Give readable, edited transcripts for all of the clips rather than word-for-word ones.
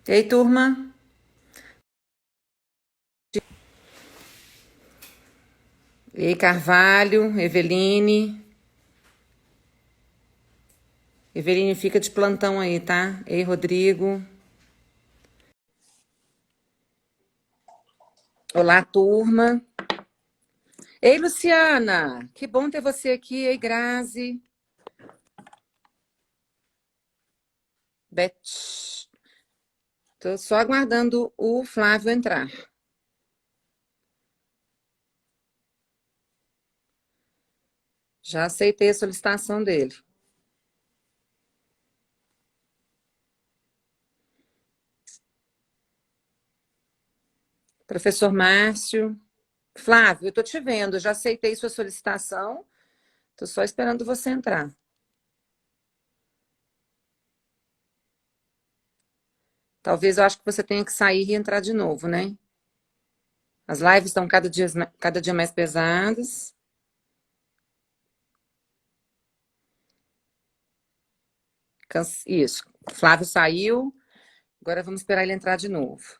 E aí, turma? E aí, Carvalho, Eveline. Eveline fica de plantão aí, tá? Ei, Rodrigo. Olá, turma. Ei, Luciana. Que bom ter você aqui. Ei, Grazi. Beth. Tô só aguardando o Flávio entrar. Já aceitei a solicitação dele. Professor Márcio. Flávio, eu tô te vendo. Já aceitei sua solicitação. Tô só esperando você entrar. Talvez eu acho que você tenha que sair e entrar de novo, né? As lives estão cada dia mais pesadas. Isso. Flávio saiu. Agora vamos esperar ele entrar de novo.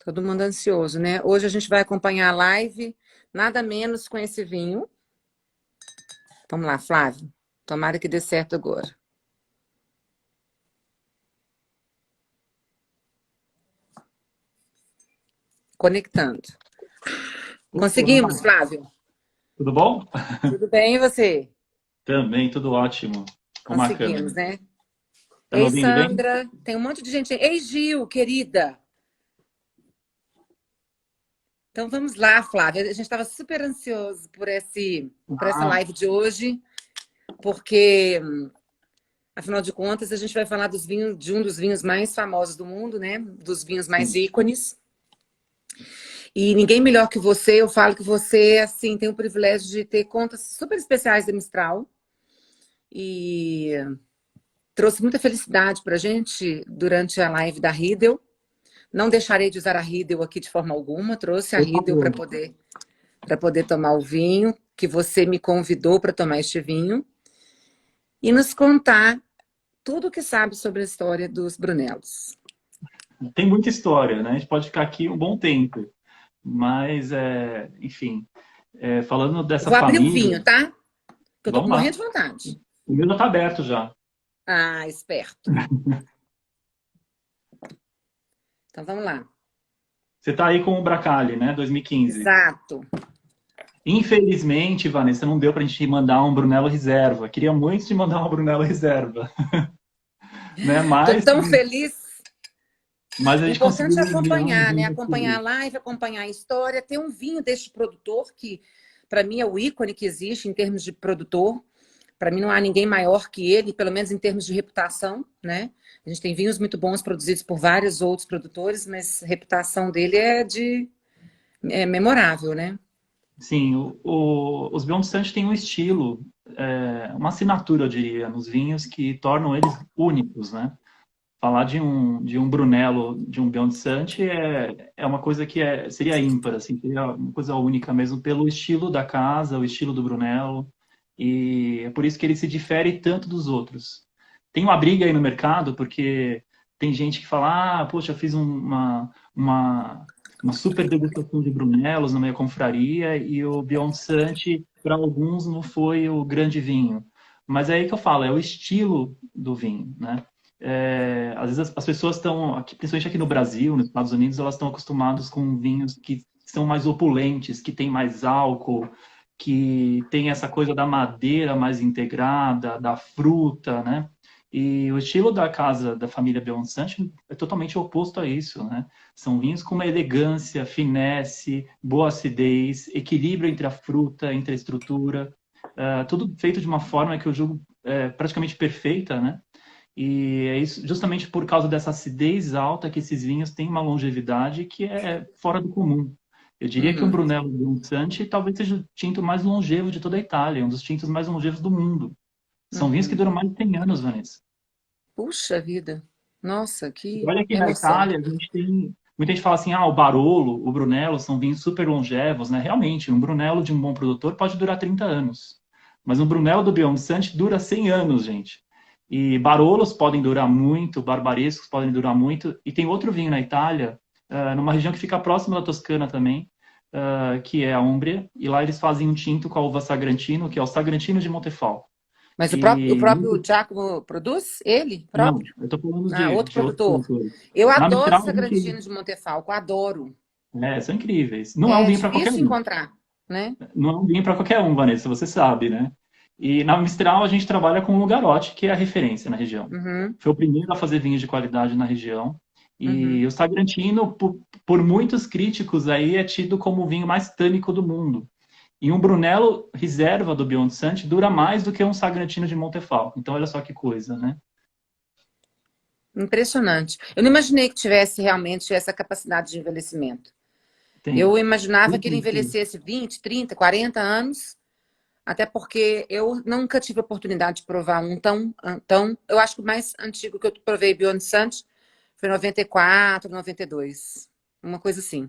Todo mundo ansioso, né? Hoje a gente vai acompanhar a live, nada menos com esse vinho. Vamos lá, Flávio. Tomara que dê certo agora. Conectando. Vamos Conseguimos, lá. Flávio? Tudo bom? Tudo bem, e você? Também, tudo ótimo. Como a Conseguimos, câmera. né? Tá me Ei, ouvindo bem? Sandra. Tem um monte de gente. Ei, Gil, querida. Então vamos lá, Flávia. A gente estava super ansioso por essa Ah, live de hoje, porque afinal de contas, a gente vai falar dos vinhos, de um dos vinhos mais famosos do mundo, né? Dos vinhos mais sim. ícones. E ninguém melhor que você, eu falo que você, assim, tem o privilégio de ter contas super especiais da Mistral. E trouxe muita felicidade para a gente durante a live da Riedel. Não deixarei de usar a Riedel aqui de forma alguma. Trouxe a Por Riedel favor. para poder tomar o vinho, que você me convidou para tomar este vinho. E nos contar tudo o que sabe sobre a história dos Brunelos. Tem muita história, né? A gente pode ficar aqui um bom tempo. Mas, enfim, falando Eu dessa vou abrir o família, vinho, tá? Porque eu tô com vamos morrendo lá. de vontade. O meu já está aberto já. Ah, esperto. Então vamos lá. Você está aí com o Bracali, né? 2015. Exato. Infelizmente, Vanessa, não deu para a gente mandar um Brunello Reserva. Queria muito te mandar um Brunello Reserva, né? Tô Mas, tão feliz. mas a O gente conseguiu importante é virar um acompanhar, né? vinho Acompanhar a aqui. live, acompanhar a história, ter um vinho deste produtor que, para mim, é o ícone que existe em termos de produtor. Para mim, não há ninguém maior que ele, pelo menos em termos de reputação, né? A gente tem vinhos muito bons produzidos por vários outros produtores, mas a reputação dele é memorável, né? Sim, os Biondi têm um estilo, uma assinatura, eu diria, nos vinhos que tornam eles únicos, né? Falar de um Brunello, de um Biondi é uma coisa que seria ímpar, assim, seria uma coisa única mesmo pelo estilo da casa, o estilo do Brunello, e é por isso que ele se difere tanto dos outros. Tem uma briga aí no mercado, porque tem gente que fala, poxa, eu fiz uma super degustação de Brunelos na minha confraria e o Beyond Sante, para alguns, não foi o grande vinho. Mas é aí que eu falo, é o estilo do vinho, né? Às vezes as pessoas estão, principalmente aqui no Brasil, nos Estados Unidos, elas estão acostumadas com vinhos que são mais opulentes, que têm mais álcool, que tem essa coisa da madeira mais integrada, da fruta, né? E o estilo da casa da família Belmonte é totalmente oposto a isso, né? São vinhos com uma elegância, finesse, boa acidez, equilíbrio entre a fruta, entre a estrutura, tudo feito de uma forma que eu julgo praticamente perfeita, né? E é isso, justamente por causa dessa acidez alta que esses vinhos têm uma longevidade que é fora do comum. Eu diria que um Uhum, Brunello Bonsante talvez seja o tinto mais longevo de toda a Itália, um dos tintos mais longevos do mundo. São vinhos que uhum. duram mais de 100 anos, Vanessa. Puxa vida. Nossa, Você que olha aqui na emoção. Itália, a gente tem. Muita gente fala assim, o Barolo, o Brunello são vinhos super longevos, né? Realmente, um Brunello de um bom produtor pode durar 30 anos. Mas um Brunello do Beyond Santi dura 100 anos, gente. E Barolos podem durar muito, Barbarescos podem durar muito. E tem outro vinho na Itália, numa região que fica próxima da Toscana também, que é a Úmbria. E lá eles fazem um tinto com a uva Sagrantino, que é o Sagrantino de Montefalco. Mas o E próprio Giacomo produz? Ele não, próprio? eu estou falando Ah, outro de outros produtor. produtores. Eu Na adoro Mistral, a gente, Sagrantino de Montefalco, adoro. são incríveis. Não é um É vinho para qualquer difícil um. encontrar, né? Não é um vinho para qualquer um, Vanessa, você sabe, né? E na Mistral a gente trabalha com o Lugarotti, que é a referência na região. Uhum, Foi o primeiro a fazer vinhos de qualidade na região. E uhum. o Sagrantino, por muitos críticos aí, é tido como o vinho mais tânico do mundo. E um Brunello reserva do Beyond Santi dura mais do que um Sagrantino de Montefalco. Então, olha só que coisa, né? Impressionante. Eu não imaginei que tivesse realmente essa capacidade de envelhecimento. Tem. Eu imaginava que ele Tem. envelhecesse 20, 30, 40 anos, até porque eu nunca tive a oportunidade de provar um tão. Eu acho que o mais antigo que eu provei Beyond Santi foi 94, 92. Uma coisa assim.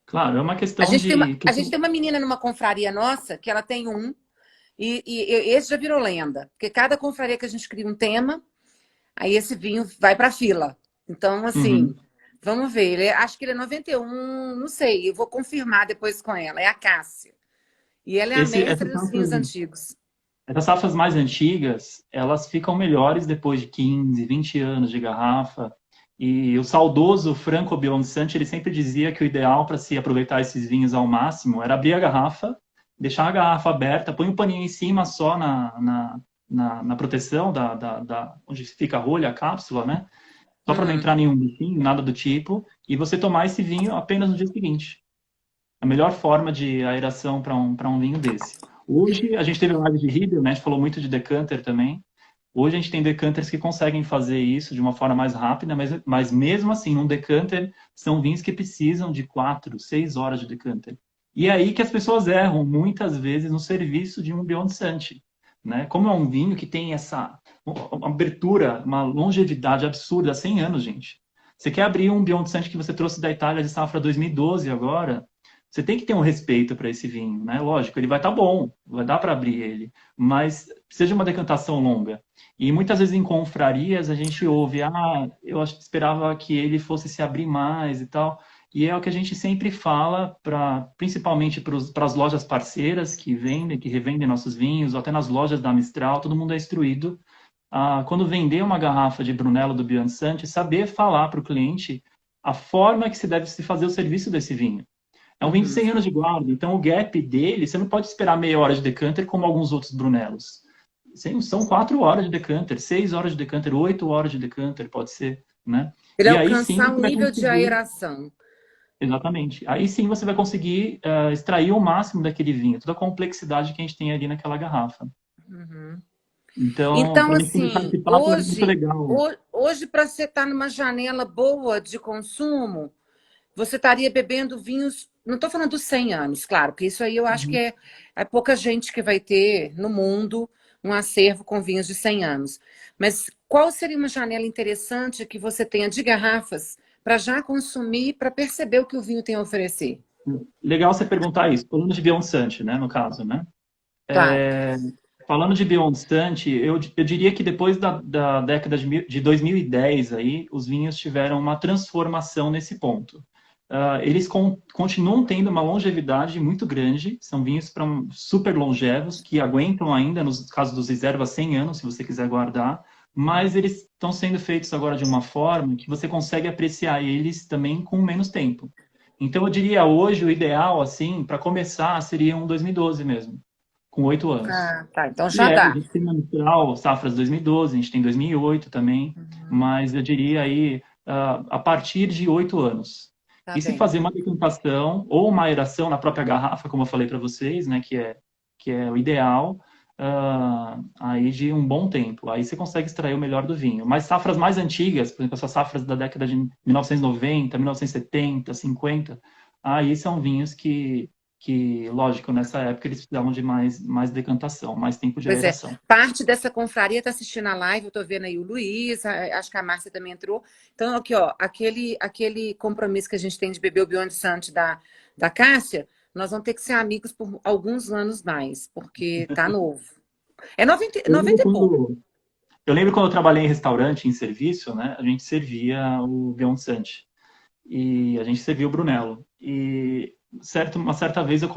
Claro, é uma questão de. A gente tem uma menina numa confraria nossa que ela tem um, e esse já virou lenda. Porque cada confraria que a gente cria um tema, aí esse vinho vai para a fila. Então, assim, Uhum. vamos ver. Acho que ele é 91, não sei, eu vou confirmar depois com ela. É a Cássia. E ela é a Esse, mestra dos vinhos antigos. essas safras mais antigas, elas ficam melhores depois de 15, 20 anos de garrafa. E o saudoso Franco Bioncante, ele sempre dizia que o ideal para se aproveitar esses vinhos ao máximo era abrir a garrafa, deixar a garrafa aberta, põe um paninho em cima só na proteção onde fica a rolha, a cápsula, né? Só para não Uhum. entrar nenhum bichinho, nada do tipo, e você tomar esse vinho apenas no dia seguinte. A melhor forma de aeração para um vinho desse. Hoje, a gente teve live de Riedel, né? A gente falou muito de decanter também. Hoje a gente tem decanters que conseguem fazer isso de uma forma mais rápida, mas mesmo assim, num decanter, são vinhos que precisam de 4, 6 horas de decanter. E é aí que as pessoas erram, muitas vezes, no serviço de um Beyond Santi. Né? Como é um vinho que tem essa uma abertura, uma longevidade absurda, 100 anos, gente. Você quer abrir um Beyond Santi que você trouxe da Itália de safra 2012 agora, você tem que ter um respeito para esse vinho, né? Lógico, ele vai estar bom, vai dar para abrir ele, mas precisa de uma decantação longa. E muitas vezes em confrarias a gente ouve, eu esperava que ele fosse se abrir mais e tal. E é o que a gente sempre fala, principalmente para as lojas parceiras que vendem, que revendem nossos vinhos, ou até nas lojas da Mistral, todo mundo é instruído a, quando vender uma garrafa de Brunello do Biancante, saber falar para o cliente a forma que se deve se fazer o serviço desse vinho. É um vinho de Uhum. 100 anos de guarda, então o gap dele, você não pode esperar meia hora de decanter como alguns outros Brunellos. São 4 horas de decanter, 6 horas de decanter, 8 horas de decanter, pode ser, né? Ele E aí sim alcançar você um vai nível de conseguir, aeração. exatamente, aí sim você vai conseguir extrair o máximo daquele vinho, toda a complexidade que a gente tem ali naquela garrafa. Uhum. Então, Então, para mim, começar assim, esse papo é muito legal. hoje para você estar numa janela boa de consumo, você estaria bebendo vinhos. Não estou falando dos 100 anos, claro, porque isso aí eu acho que Uhum. é pouca gente que vai ter no mundo um acervo com vinhos de 100 anos. Mas qual seria uma janela interessante que você tenha de garrafas para já consumir, para perceber o que o vinho tem a oferecer? Legal você perguntar isso, falando de Beyoncé, né, no caso, né? Claro. Falando de Beyoncé, eu diria que depois da década de 2010 aí, os vinhos tiveram uma transformação nesse ponto. Eles continuam tendo uma longevidade muito grande, são vinhos super longevos, que aguentam ainda, nos casos dos reservas, 100 anos, se você quiser guardar, mas eles estão sendo feitos agora de uma forma que você consegue apreciar eles também com menos tempo. Então, eu diria hoje, o ideal, assim, para começar, seria um 2012 mesmo, com 8 anos. Ah, tá. Então E já a dá. gente tem na Mistral, safras 2012, a gente tem 2008 também, Uhum. mas eu diria aí a partir de 8 anos. Tá E se bem. fazer uma decantação ou uma aeração na própria garrafa, como eu falei para vocês, né, que é o ideal, aí de um bom tempo. Aí você consegue extrair o melhor do vinho. Mas safras mais antigas, por exemplo, essas safras da década de 1990, 1970, 50, aí são vinhos que que, lógico, nessa época eles precisavam de mais decantação, mais tempo de Pois é, aeração. parte dessa confraria está assistindo a live, eu estou vendo aí o Luiz, acho que a Márcia também entrou. Então, aqui, ó, aquele compromisso que a gente tem de beber o Beyond Sante da Cássia, nós vamos ter que ser amigos por alguns anos mais, porque tá novo. É 90, Eu lembro 90 e pouco. quando, eu lembro quando eu trabalhei em restaurante, em serviço, né? A gente servia o Beyond Sante e a gente servia o Brunello. E uma certa vez eu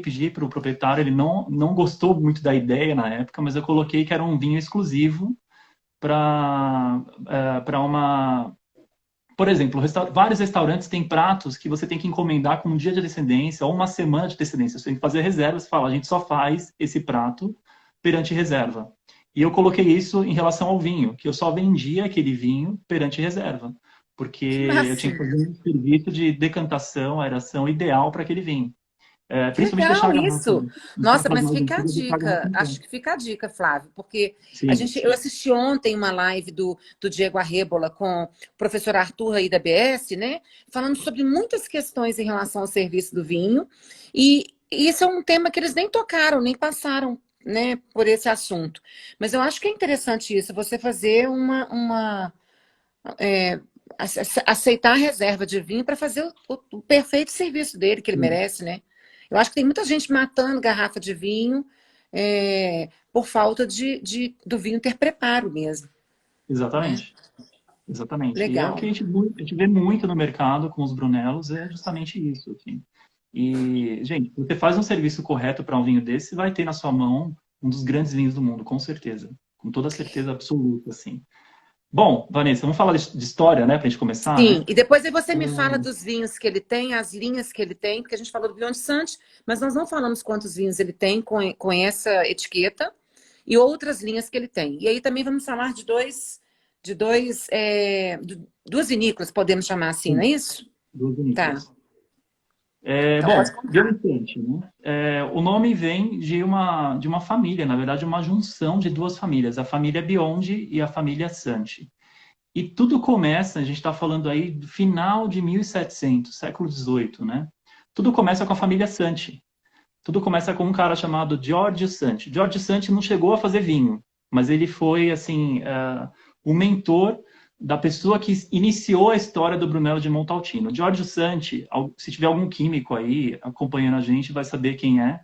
pedi para o proprietário, ele não gostou muito da ideia na época, mas eu coloquei que era um vinho exclusivo para uma. Por exemplo, vários restaurantes têm pratos que você tem que encomendar com um dia de antecedência ou uma semana de antecedência. Você tem que fazer reservas e fala, a gente só faz esse prato perante reserva. E eu coloquei isso em relação ao vinho, que eu só vendia aquele vinho perante reserva, porque Que eu tinha que máximo. fazer um serviço de decantação, aeração ideal para aquele vinho. Que Principalmente deixar legal a garrafa, isso! em Nossa, safras mas mais fica a antigas, deixar a garrafa dica. em pé. Acho que fica a dica, Flávio, porque Sim, eu assisti ontem uma live do Diego Arrebola com o professor Arthur aí da BS, né? Falando sobre muitas questões em relação ao serviço do vinho. E isso é um tema que eles nem tocaram, nem passaram, né, por esse assunto. Mas eu acho que é interessante isso, você fazer é, aceitar a reserva de vinho para fazer o perfeito serviço dele, que ele sim, merece, né? Eu acho que tem muita gente matando garrafa de vinho por falta do vinho ter preparo mesmo, né? exatamente. Exatamente. E é o que Legal. a gente vê muito no mercado com os Brunelos, é justamente isso, assim. E, gente, você faz um serviço correto para um vinho desse, vai ter na sua mão um dos grandes vinhos do mundo, com certeza. Com toda certeza absoluta, assim. Bom, Vanessa, vamos falar de história, né, para a gente começar, Sim, né? e depois aí você me fala dos vinhos que ele tem, as linhas que ele tem, porque a gente falou do Beyond Sante, mas nós não falamos quantos vinhos ele tem com essa etiqueta e outras linhas que ele tem. E aí também vamos falar de duas vinícolas, podemos chamar assim, não é Sim, isso? duas Tá. vinícolas. Então pode Bom, contar. Bionicante, né? O nome vem de uma família, na verdade, uma junção de duas famílias, a família Biondi e a família Santi. E tudo começa, a gente está falando aí do final de 1700, século XVIII, né? Tudo começa com a família Santi. Tudo começa com um cara chamado Giorgio Santi. Giorgio Santi não chegou a fazer vinho, mas ele foi, assim, o mentor da pessoa que iniciou a história do Brunello de Montalcino. Giorgio Santi, se tiver algum químico aí acompanhando a gente, vai saber quem é.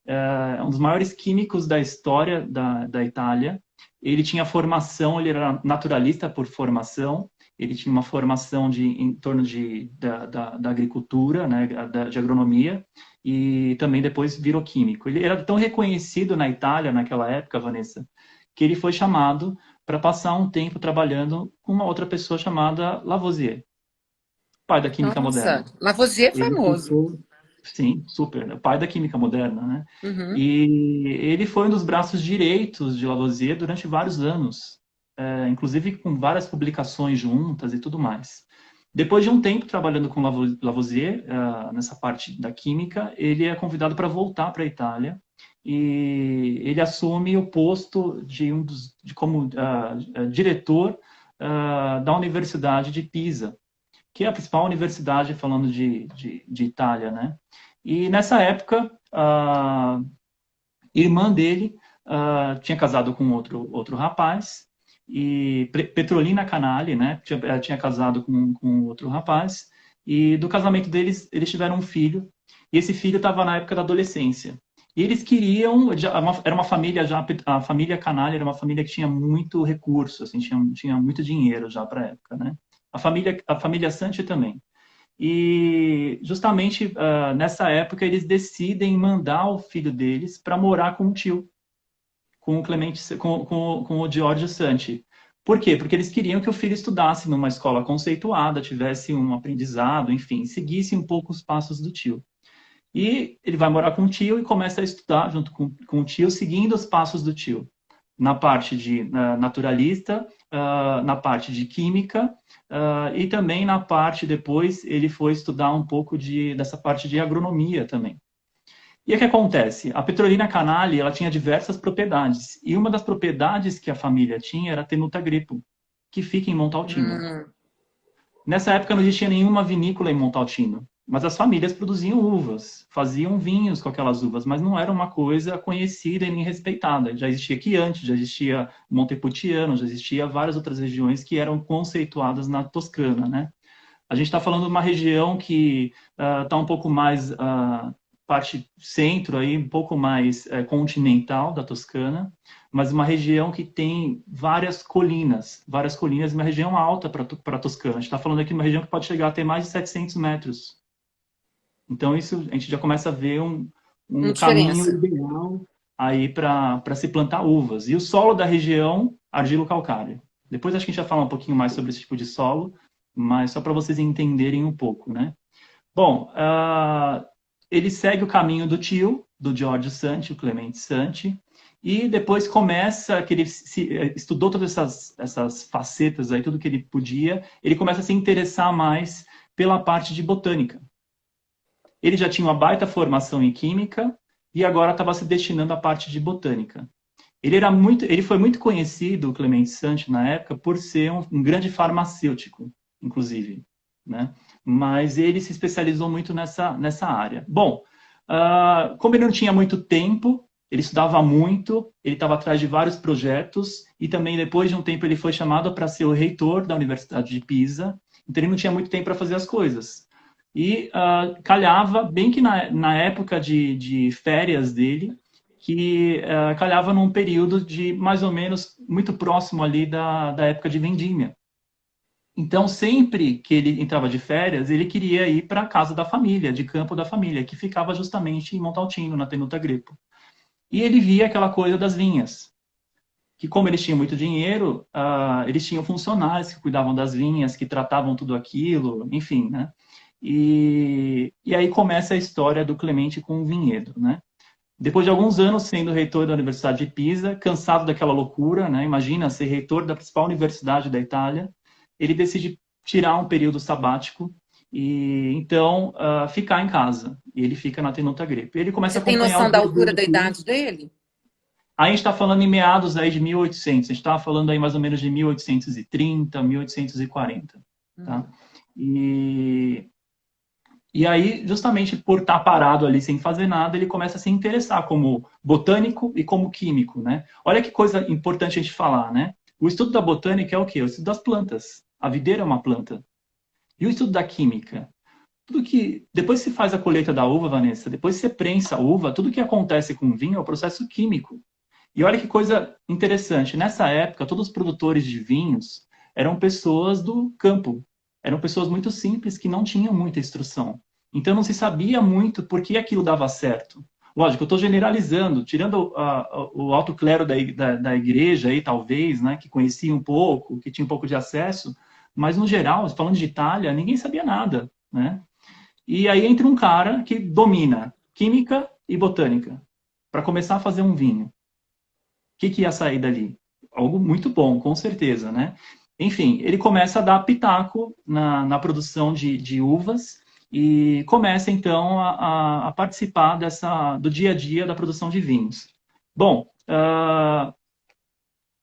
É um dos maiores químicos da história da Itália. Ele tinha formação, ele era naturalista por formação, ele tinha uma formação em torno da agricultura, né, de agronomia, e também depois virou químico. Ele era tão reconhecido na Itália naquela época, Vanessa, que ele foi chamado para passar um tempo trabalhando com uma outra pessoa chamada Lavoisier, pai da química Nossa, moderna. Lavoisier é Ele famoso. ficou, sim, super, né? Pai da química moderna, né? Uhum. E ele foi um dos braços direitos de Lavoisier durante vários anos, inclusive com várias publicações juntas e tudo mais. Depois de um tempo trabalhando com Lavoisier, nessa parte da química, ele é convidado para voltar para a Itália e ele assume o posto como diretor da Universidade de Pisa, que é a principal universidade falando de Itália, né? E nessa época, a irmã dele tinha casado com outro rapaz, e Petrolina Canali, né? Tinha casado com outro rapaz, e do casamento deles, eles tiveram um filho, e esse filho estava na época da adolescência. E eles queriam, era uma família já, a família Canali era uma família que tinha muito recurso, assim, tinha muito dinheiro já para a época, né? A família Santi também. E justamente nessa época eles decidem mandar o filho deles para morar com o tio, com o Clemente, com o Giorgio Santi. Por quê? Porque eles queriam que o filho estudasse numa escola conceituada, tivesse um aprendizado, enfim, seguisse um pouco os passos do tio. E ele vai morar com o tio e começa a estudar junto com o tio, seguindo os passos do tio na parte de naturalista, na parte de química, e também na parte, depois, ele foi estudar um pouco dessa parte de agronomia também. E o que acontece? A Petrolina Canali, ela tinha diversas propriedades, e uma das propriedades que a família tinha era a Tenuta Grippo, que fica em Montalcino. Hum. Nessa época não existia nenhuma vinícola em Montalcino. Mas as famílias produziam uvas, faziam vinhos com aquelas uvas, mas não era uma coisa conhecida e nem respeitada. Já existia Chianti, já existia Montepulciano, já existia várias outras regiões que eram conceituadas na Toscana, né? A gente está falando de uma região que está um pouco mais parte centro aí, um pouco mais continental da Toscana, mas uma região que tem várias colinas, uma região alta para a Toscana. A gente está falando aqui de uma região que pode chegar a ter mais de 700 metros. Então isso a gente já começa a ver Uma um caminho diferença. ideal aí para se plantar uvas. E o solo da região, argilo-calcário. Depois acho que a gente vai falar um pouquinho mais sobre esse tipo de solo, mas só para vocês entenderem um pouco, né? Bom, ele segue o caminho do tio, do Giorgio Santi, o Clemente Santi, e depois começa, que ele estudou todas essas facetas aí, tudo que ele podia, ele começa a se interessar mais pela parte de botânica. Ele já tinha uma baita formação em química e agora estava se destinando à parte de botânica. Ele foi muito conhecido, o Clemente Santi, na época, por ser um grande farmacêutico, inclusive, né? Mas ele se especializou muito nessa área. Bom, como ele não tinha muito tempo, ele estudava muito, ele estava atrás de vários projetos e também depois de um tempo ele foi chamado para ser o reitor da Universidade de Pisa, então ele não tinha muito tempo para fazer as coisas. E calhava, bem que na época de férias dele, que calhava num período de mais ou menos muito próximo ali da época de vendimia. Então, sempre que ele entrava de férias, ele queria ir para a casa da família, de campo da família, que ficava justamente em Montaltino, na Tenuta Greco. E ele via aquela coisa das vinhas, que como eles tinham muito dinheiro, eles tinham funcionários que cuidavam das vinhas, que tratavam tudo aquilo, enfim, né? E aí começa a história do Clemente com o vinhedo, né? Depois de alguns anos sendo reitor da Universidade de Pisa, cansado daquela loucura, né? Imagina ser reitor da principal universidade da Itália, ele decide tirar um período sabático e então ficar em casa. E ele fica na Tenuta Greco. Ele começa Você a tem acompanhar o noção da dia a dia altura do da clube. idade dele? Aí a gente está falando em meados aí de 1800. A gente estava falando aí mais ou menos de 1830, 1840, tá? Uhum. E aí, justamente por estar parado ali sem fazer nada, ele começa a se interessar como botânico e como químico, né? Olha que coisa importante a gente falar, né? O estudo da botânica é o quê? O estudo das plantas. A videira é uma planta. E o estudo da química? Tudo que... Depois que se faz a colheita da uva, Vanessa, depois que você prensa a uva, tudo que acontece com o vinho é o processo químico. E olha que coisa interessante. Nessa época, todos os produtores de vinhos eram pessoas do campo. Eram pessoas muito simples que não tinham muita instrução. Então não se sabia muito por que aquilo dava certo. Lógico, eu estou generalizando, tirando o alto clero da igreja aí, talvez, né, que conhecia um pouco, que tinha um pouco de acesso, mas no geral, falando de Itália, ninguém sabia nada, né? E aí entra um cara que domina química e botânica para começar a fazer um vinho. Que ia sair dali? Algo muito bom, com certeza, né? Enfim, ele começa a dar pitaco na produção de uvas e começa, então, a participar do dia a dia da produção de vinhos. Bom,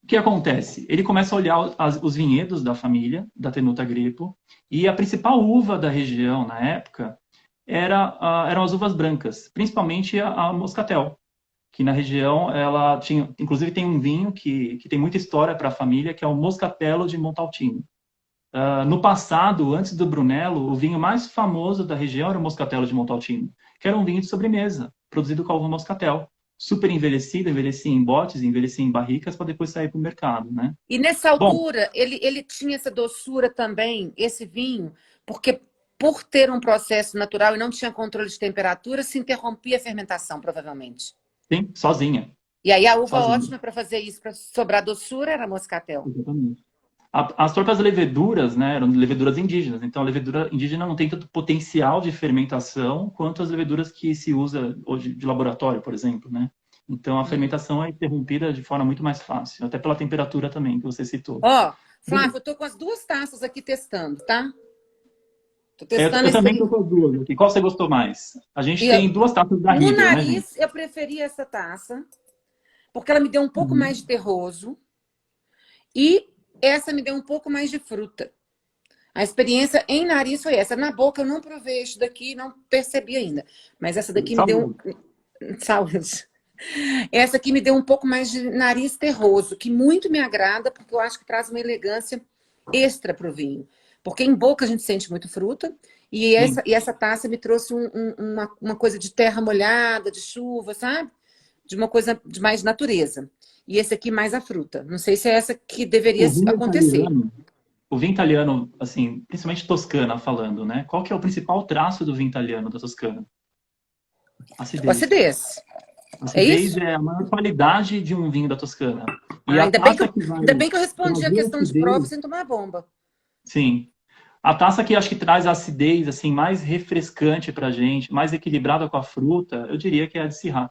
o que acontece? Ele começa a olhar os vinhedos da família, da Tenuta Greco, e a principal uva da região, na época, eram as uvas brancas, principalmente a Moscatel, que na região ela tinha, inclusive tem um vinho que tem muita história para a família, que é o Moscatello de Montaltino. No passado, antes do Brunello, o vinho mais famoso da região era o Moscatello de Montaltino, que era um vinho de sobremesa, produzido com a uva Moscatel. Super envelhecido, envelhecia em botes, envelhecia em barricas para depois sair para o mercado, né? E nessa Bom, altura, ele tinha essa doçura também, esse vinho, porque por ter um processo natural e não tinha controle de temperatura, se interrompia a fermentação, provavelmente. sim, sozinha, E aí a uva sozinha. ótima para fazer isso, para sobrar doçura, era moscatel. Exatamente. As próprias leveduras, né, eram leveduras indígenas. Então, a levedura indígena não tem tanto potencial de fermentação quanto as leveduras que se usa hoje de laboratório, por exemplo, né? Então, a Uhum. fermentação é interrompida de forma muito mais fácil, até pela temperatura também, que você citou. Ó, Bom, Flávio, eu tô com as duas taças aqui testando, tá? Tô eu, testando eu esse também aí. estou com as duas aqui. Qual você gostou mais? A gente E tem duas taças da no Riedel, né, gente? nariz, eu preferi essa taça, porque ela me deu um pouco mais de Uhum. terroso. E essa me deu um pouco mais de fruta. A experiência em nariz foi essa. Na boca eu não provei isso daqui, não percebi ainda. Mas essa daqui me deu saúde. Essa aqui me deu um pouco mais de nariz terroso, que muito me agrada, porque eu acho que traz uma elegância extra para o vinho. Porque em boca a gente sente muito fruta, e essa taça me trouxe uma coisa de terra molhada, de chuva, sabe? De uma coisa de mais natureza. E esse aqui mais a fruta. Não sei se é essa que deveria acontecer. O vinho italiano, assim, principalmente Toscana falando, né? Qual que é o principal traço do vinho italiano da Toscana? Acidez. Acidez. Acidez é a maior qualidade de um vinho da Toscana. E a ainda taça que vai ainda bem que eu respondi a trazer questão de acidez, prova sem tomar bomba. sim. A taça que acho que traz a acidez assim mais refrescante pra gente, mais equilibrada com a fruta, eu diria que é a de Syrah.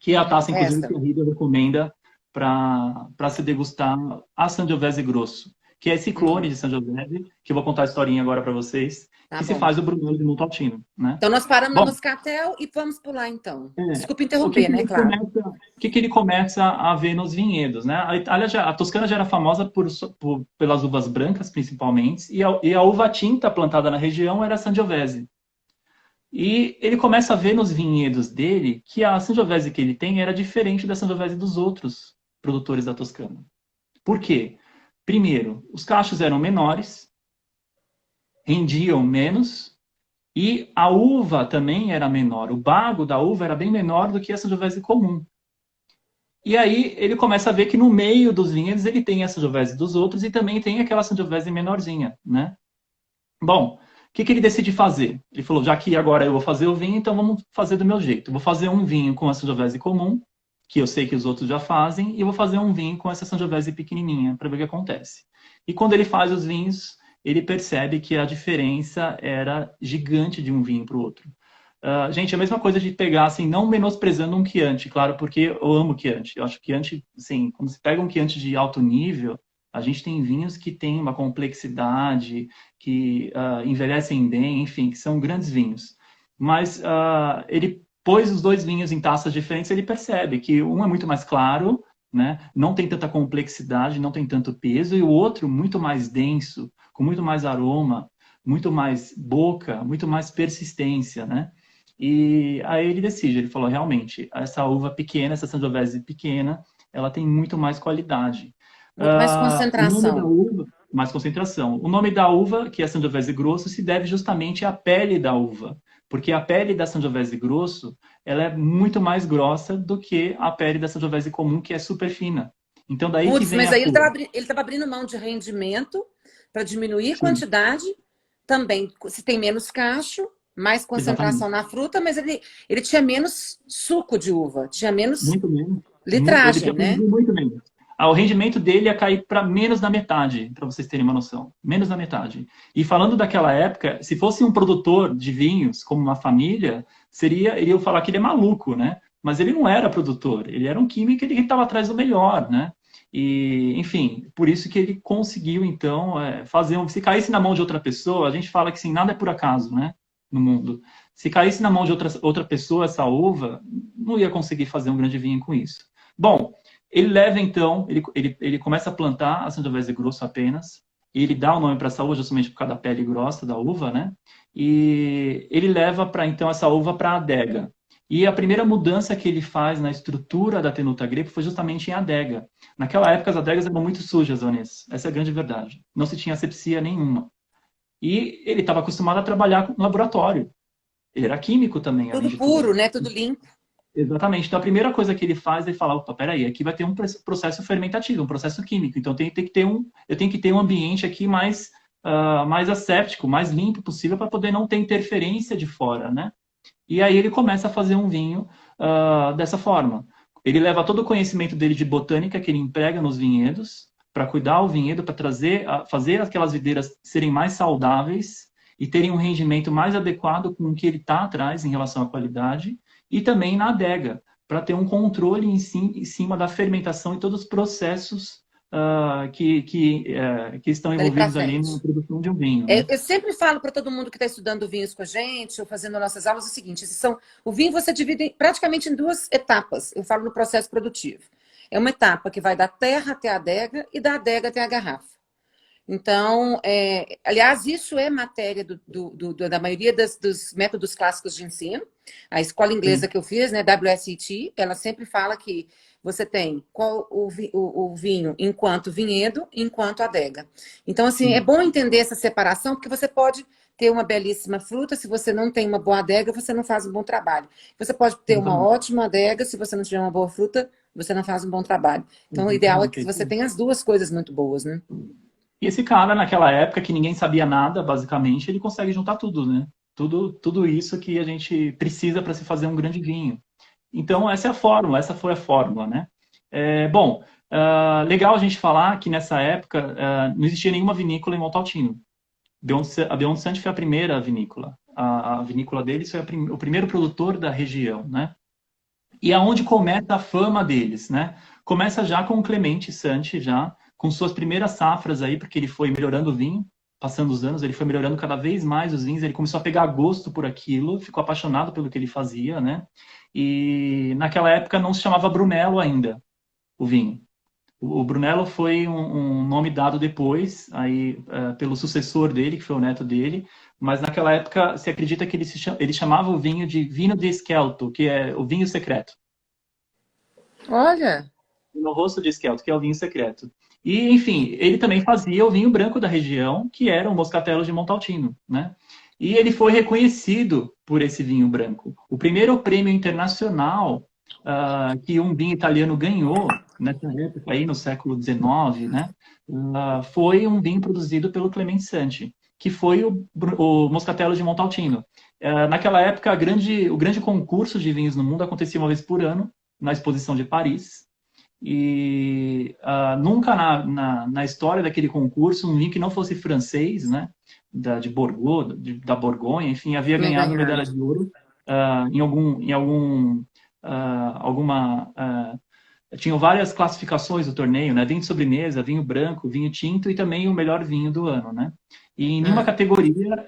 Que é a taça, inclusive, que a Rita recomenda para se degustar a Sangiovese Grosso, que é esse clone de Sangiovese, que eu vou contar a historinha agora para vocês, que se faz o Brunello de Montalcino, né? Então nós paramos na Moscatel e vamos pular então. Desculpa interromper, né, claro. O que ele começa a ver nos vinhedos, né? A Toscana já era famosa pelas uvas brancas, principalmente, e a uva tinta plantada na região era a Sangiovese. E ele começa a ver nos vinhedos dele que a Sangiovese que ele tem era diferente da Sangiovese dos outros produtores da Toscana. Por quê? Primeiro, os cachos eram menores, rendiam menos, e a uva também era menor. O bago da uva era bem menor do que a Sangiovese comum. E aí ele começa a ver que no meio dos vinhedos ele tem a Sangiovese dos outros e também tem aquela Sangiovese menorzinha, né? Bom, o que ele decide fazer? Ele falou, já que agora eu vou fazer o vinho, então vamos fazer do meu jeito. Eu vou fazer um vinho com a Sangiovese comum, que eu sei que os outros já fazem, e eu vou fazer um vinho com essa Sangiovese pequenininha, para ver o que acontece. E quando ele faz os vinhos, ele percebe que a diferença era gigante de um vinho para o outro. Gente, é a mesma coisa de pegar, assim, não menosprezando um Chianti, claro, porque eu amo Chianti. Eu acho que Chianti, assim, quando se pega um Chianti de alto nível, a gente tem vinhos que têm uma complexidade, que envelhecem bem, enfim, que são grandes vinhos. Mas ele pôs os dois vinhos em taças diferentes, ele percebe que um é muito mais claro, né? Não tem tanta complexidade, não tem tanto peso, e o outro muito mais denso, com muito mais aroma, muito mais boca, muito mais persistência, né? E aí ele decide, ele falou, realmente, essa uva pequena, essa Sangiovese pequena, ela tem muito mais qualidade. Muito mais O nome da concentração. uva, mais concentração. O nome da uva, que é a Sangiovese Grosso, se deve justamente à pele da uva, porque a pele da Sangiovese Grosso, ela é muito mais grossa do que a pele da Sangiovese comum, que é super fina. Então daí que vem Mas a aí cor. ele estava abrindo mão de rendimento para diminuir a Sim, quantidade. Também, se tem menos cacho, mais concentração exatamente. na fruta, mas ele tinha menos suco de uva, tinha menos Muito menos. Ele litragem, tinha né? produzido muito menos. O rendimento dele ia cair para menos da metade, para vocês terem uma noção. Menos da metade. E falando daquela época, se fosse um produtor de vinhos, como uma família, iriam falar que ele é maluco, né? Mas ele não era produtor, ele era um químico, ele estava atrás do melhor, né? E, enfim, por isso que ele conseguiu, então, fazer se caísse na mão de outra pessoa, a gente fala que, assim, nada é por acaso, né? No mundo. Se caísse na mão de outra pessoa essa uva, não ia conseguir fazer um grande vinho com isso. Bom, ele leva então, ele começa a plantar a Sangiovese Grosso apenas, e ele dá o nome para essa uva justamente por causa da pele grossa da uva, né? E ele leva para então essa uva para a adega. E a primeira mudança que ele faz na estrutura da Tenuta Greco foi justamente em adega. Naquela época as adegas eram muito sujas, Vanessa. Essa é a grande verdade. Não se tinha asepsia nenhuma. E ele estava acostumado a trabalhar no laboratório. Ele era químico também, além Tudo de puro, tudo. né? Tudo limpo. Exatamente. Então, a primeira coisa que ele faz é falar, opa, peraí, aqui vai ter um processo fermentativo, um processo químico. Então, eu tenho que ter um ambiente aqui mais asséptico, mais limpo possível, para poder não ter interferência de fora, né? E aí ele começa a fazer um vinho dessa forma. Ele leva todo o conhecimento dele de botânica que ele emprega nos vinhedos, para cuidar o vinhedo, para fazer aquelas videiras serem mais saudáveis e terem um rendimento mais adequado com o que ele está atrás em relação à qualidade, e também na adega, para ter um controle em cima da fermentação e todos os processos que estão Dali para envolvidos ali na frente. produção de um vinho, né? Eu sempre falo para todo mundo que está estudando vinhos com a gente, ou fazendo nossas aulas, o seguinte: o vinho você divide praticamente em duas etapas. Eu falo no processo produtivo. É uma etapa que vai da terra até a adega e da adega até a garrafa. Então, aliás, isso é matéria da maioria dos métodos clássicos de ensino. A escola inglesa Sim. que eu fiz, né, WSET, ela sempre fala que você tem o vinho enquanto vinhedo, enquanto adega. Então, assim, é Sim. bom entender essa separação, porque você pode ter uma belíssima fruta, se você não tem uma boa adega, você não faz um bom trabalho. Você pode ter uma Exatamente. ótima adega, se você não tiver uma boa fruta, você não faz um bom trabalho. Então, o ideal é Exatamente. que você tenha as duas coisas muito boas, né? E esse cara, naquela época, que ninguém sabia nada, basicamente, ele consegue juntar tudo, né? Tudo isso que a gente precisa para se fazer um grande vinho. Então, essa é a fórmula, essa foi a fórmula, né? Bom, legal a gente falar que nessa época não existia nenhuma vinícola em Montaltino. A Beyoncé foi a primeira vinícola. A vinícola deles foi o primeiro produtor da região, né? E aonde começa a fama deles, né? Começa já com o Clemente Santi, já com suas primeiras safras aí, porque ele foi melhorando o vinho, passando os anos, ele foi melhorando cada vez mais os vinhos, ele começou a pegar gosto por aquilo, ficou apaixonado pelo que ele fazia, né? E naquela época não se chamava Brunello ainda, o vinho. O Brunello foi um nome dado depois, aí pelo sucessor dele, que foi o neto dele, mas naquela época se acredita que ele chamava o vinho de Vino di Scelto, que é o vinho secreto. Olha, No rosto de Skelto, que é o vinho secreto. E, enfim, ele também fazia o vinho branco da região, que era o Moscatello de Montaltino, né? E ele foi reconhecido por esse vinho branco. O primeiro prêmio internacional que um vinho italiano ganhou, nessa época aí, no século XIX, né? Foi um vinho produzido pelo Clemente Santi, que foi o Moscatello de Montaltino. Naquela época, o grande concurso de vinhos no mundo acontecia uma vez por ano, na Exposição de Paris, e nunca na história daquele concurso um vinho que não fosse francês, né, de Bordeaux, da Borgonha, enfim, havia tinha ganhado medalha ganhado. de ouro alguma tinham várias classificações do torneio, né? Vinho de sobremesa, vinho branco, vinho tinto e também o melhor vinho do ano, né? E em nenhuma Hum. categoria,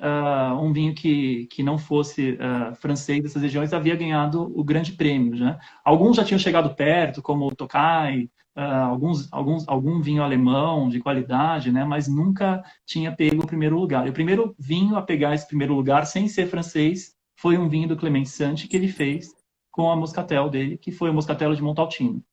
um vinho que não fosse francês dessas regiões havia ganhado o grande prêmio, né? Alguns já tinham chegado perto, como o Tokai, algum vinho alemão de qualidade, né? Mas nunca tinha pego o primeiro lugar. E o primeiro vinho a pegar esse primeiro lugar, sem ser francês, foi um vinho do Clemente Santi que ele fez com a Moscatel dele, que foi o Moscatel de Montaltino.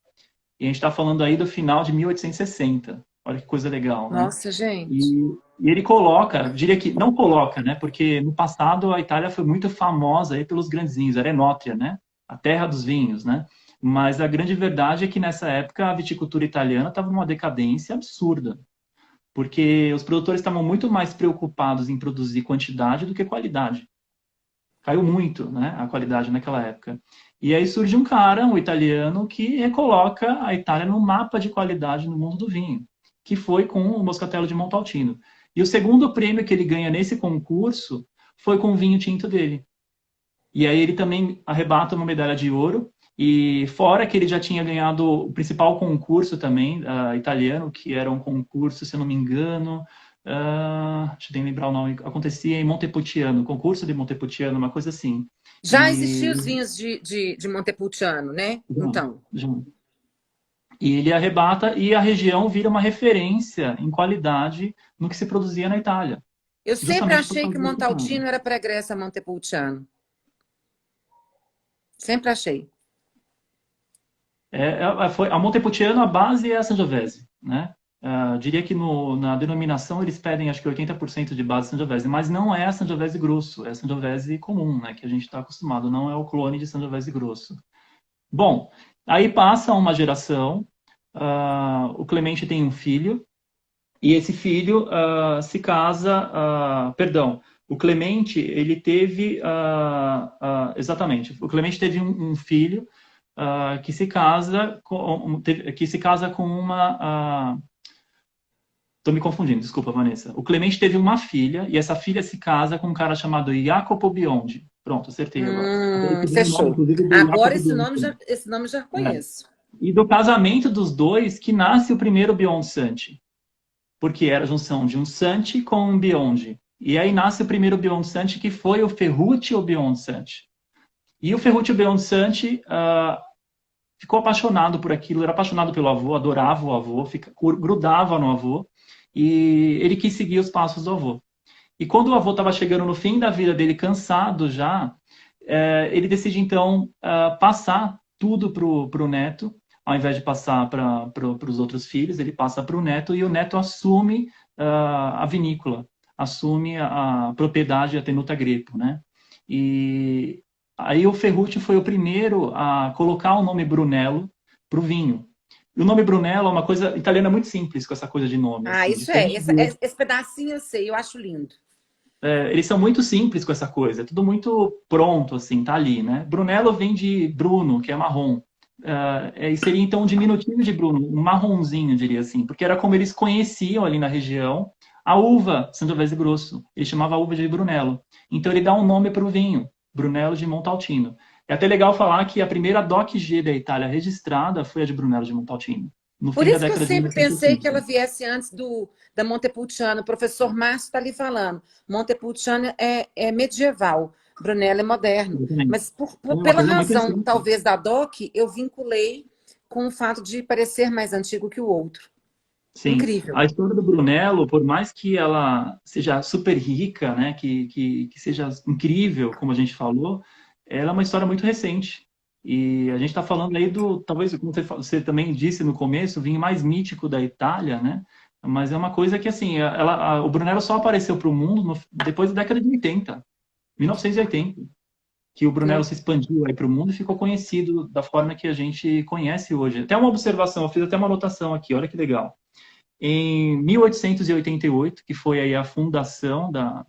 E a gente está falando aí do final de 1860. Olha que coisa legal, né? Nossa, gente. E ele coloca, diria que não coloca, né? Porque no passado a Itália foi muito famosa aí pelos grandes vinhos, era Enótria, né? A terra dos vinhos, né? Mas a grande verdade é que nessa época a viticultura italiana estava numa decadência absurda, porque os produtores estavam muito mais preocupados em produzir quantidade do que qualidade. Caiu muito, né, a qualidade naquela época. E aí surge um cara, um italiano, que recoloca a Itália no mapa de qualidade no mundo do vinho, que foi com o Moscatello de Montaltino. E o segundo prêmio que ele ganha nesse concurso foi com o vinho tinto dele. E aí ele também arrebata uma medalha de ouro, e fora que ele já tinha ganhado o principal concurso também italiano, que era um concurso, se eu não me engano, deixa eu lembrar o nome, acontecia em Montepulciano, concurso de Montepulciano, uma coisa assim. Já existiam E os vinhos de Montepulciano, né? já, Então, já. E ele arrebata e a região vira uma referência em qualidade no que se produzia na Itália, eu sempre justamente por achei que causa o desse cara. Montaltino era pregressa a Montepulciano. Sempre achei. A Montepulciano, a base é a Sangiovese, né? Diria que na denominação eles pedem acho que 80% de base Sangiovese, mas não é a Sangiovese grosso, é a Sangiovese comum, né? Que a gente está acostumado, não é o clone de Sangiovese grosso. Bom, aí passa uma geração, o Clemente tem um filho, e esse filho se casa, perdão, o Clemente, ele teve, exatamente, o Clemente teve um filho que se casa com uma. Estou me confundindo, desculpa, Vanessa. O Clemente teve uma filha e essa filha se casa com um cara chamado Jacopo Biondi. Pronto, acertei agora. Agora eu o nome, Fechou. inclusive, do Agora Jacopo Biondi. esse nome já É. conheço. E do casamento dos dois que nasce o primeiro Biondi Santi, porque era a junção de um Santi com um Biondi. E aí nasce o primeiro Biondi Santi, que foi o Ferruccio Biondi Santi. E o Ferruccio Biondi Santi ficou apaixonado por aquilo, era apaixonado pelo avô, adorava o avô, grudava no avô. E ele quis seguir os passos do avô. E quando o avô estava chegando no fim da vida dele, cansado já, ele decide então passar tudo para o neto, ao invés de passar para os outros filhos, ele passa para o neto e o neto assume a vinícola, assume a propriedade da Tenuta Greco, né? E aí o Ferruccio foi o primeiro a colocar o nome Brunello para o vinho. E o nome Brunello é uma coisa italiana muito simples com essa coisa de nome, Ah, assim, isso é. diferente Esse pedacinho eu sei, eu acho lindo. eles são muito simples com essa coisa, é tudo muito pronto, assim, tá ali, né? Brunello vem de Bruno, que é marrom. E seria então um diminutivo de Bruno, um marronzinho, diria assim, porque era como eles conheciam ali na região a uva Sangiovese Grosso. Ele chamava a uva de Brunello. Então ele dá um nome para o vinho, Brunello de Montalcino. É até legal falar que a primeira DOC-G da Itália registrada foi a de Brunello de Montalcino, no Por fim da isso que eu década de sempre pensei que ela 1930. viesse antes da Montepulciano. O professor Márcio está ali falando. Montepulciano é medieval, Brunello é moderno. Exatamente. Mas É uma pela coisa muito razão, recente. talvez, da DOC, eu vinculei com o fato de parecer mais antigo que o outro. Sim, Incrível. a história do Brunello, por mais que ela seja super rica, né, que seja incrível, como a gente falou, ela é uma história muito recente. E a gente está falando aí do, talvez, como você também disse no começo, o vinho mais mítico da Itália, né? Mas é uma coisa que, assim, o Brunello só apareceu para o mundo depois da década de 80, 1980, que o Brunello se expandiu aí para o mundo e ficou conhecido da forma que a gente conhece hoje. Até uma observação, eu fiz até uma anotação aqui, olha que legal. Em 1888, que foi aí a fundação da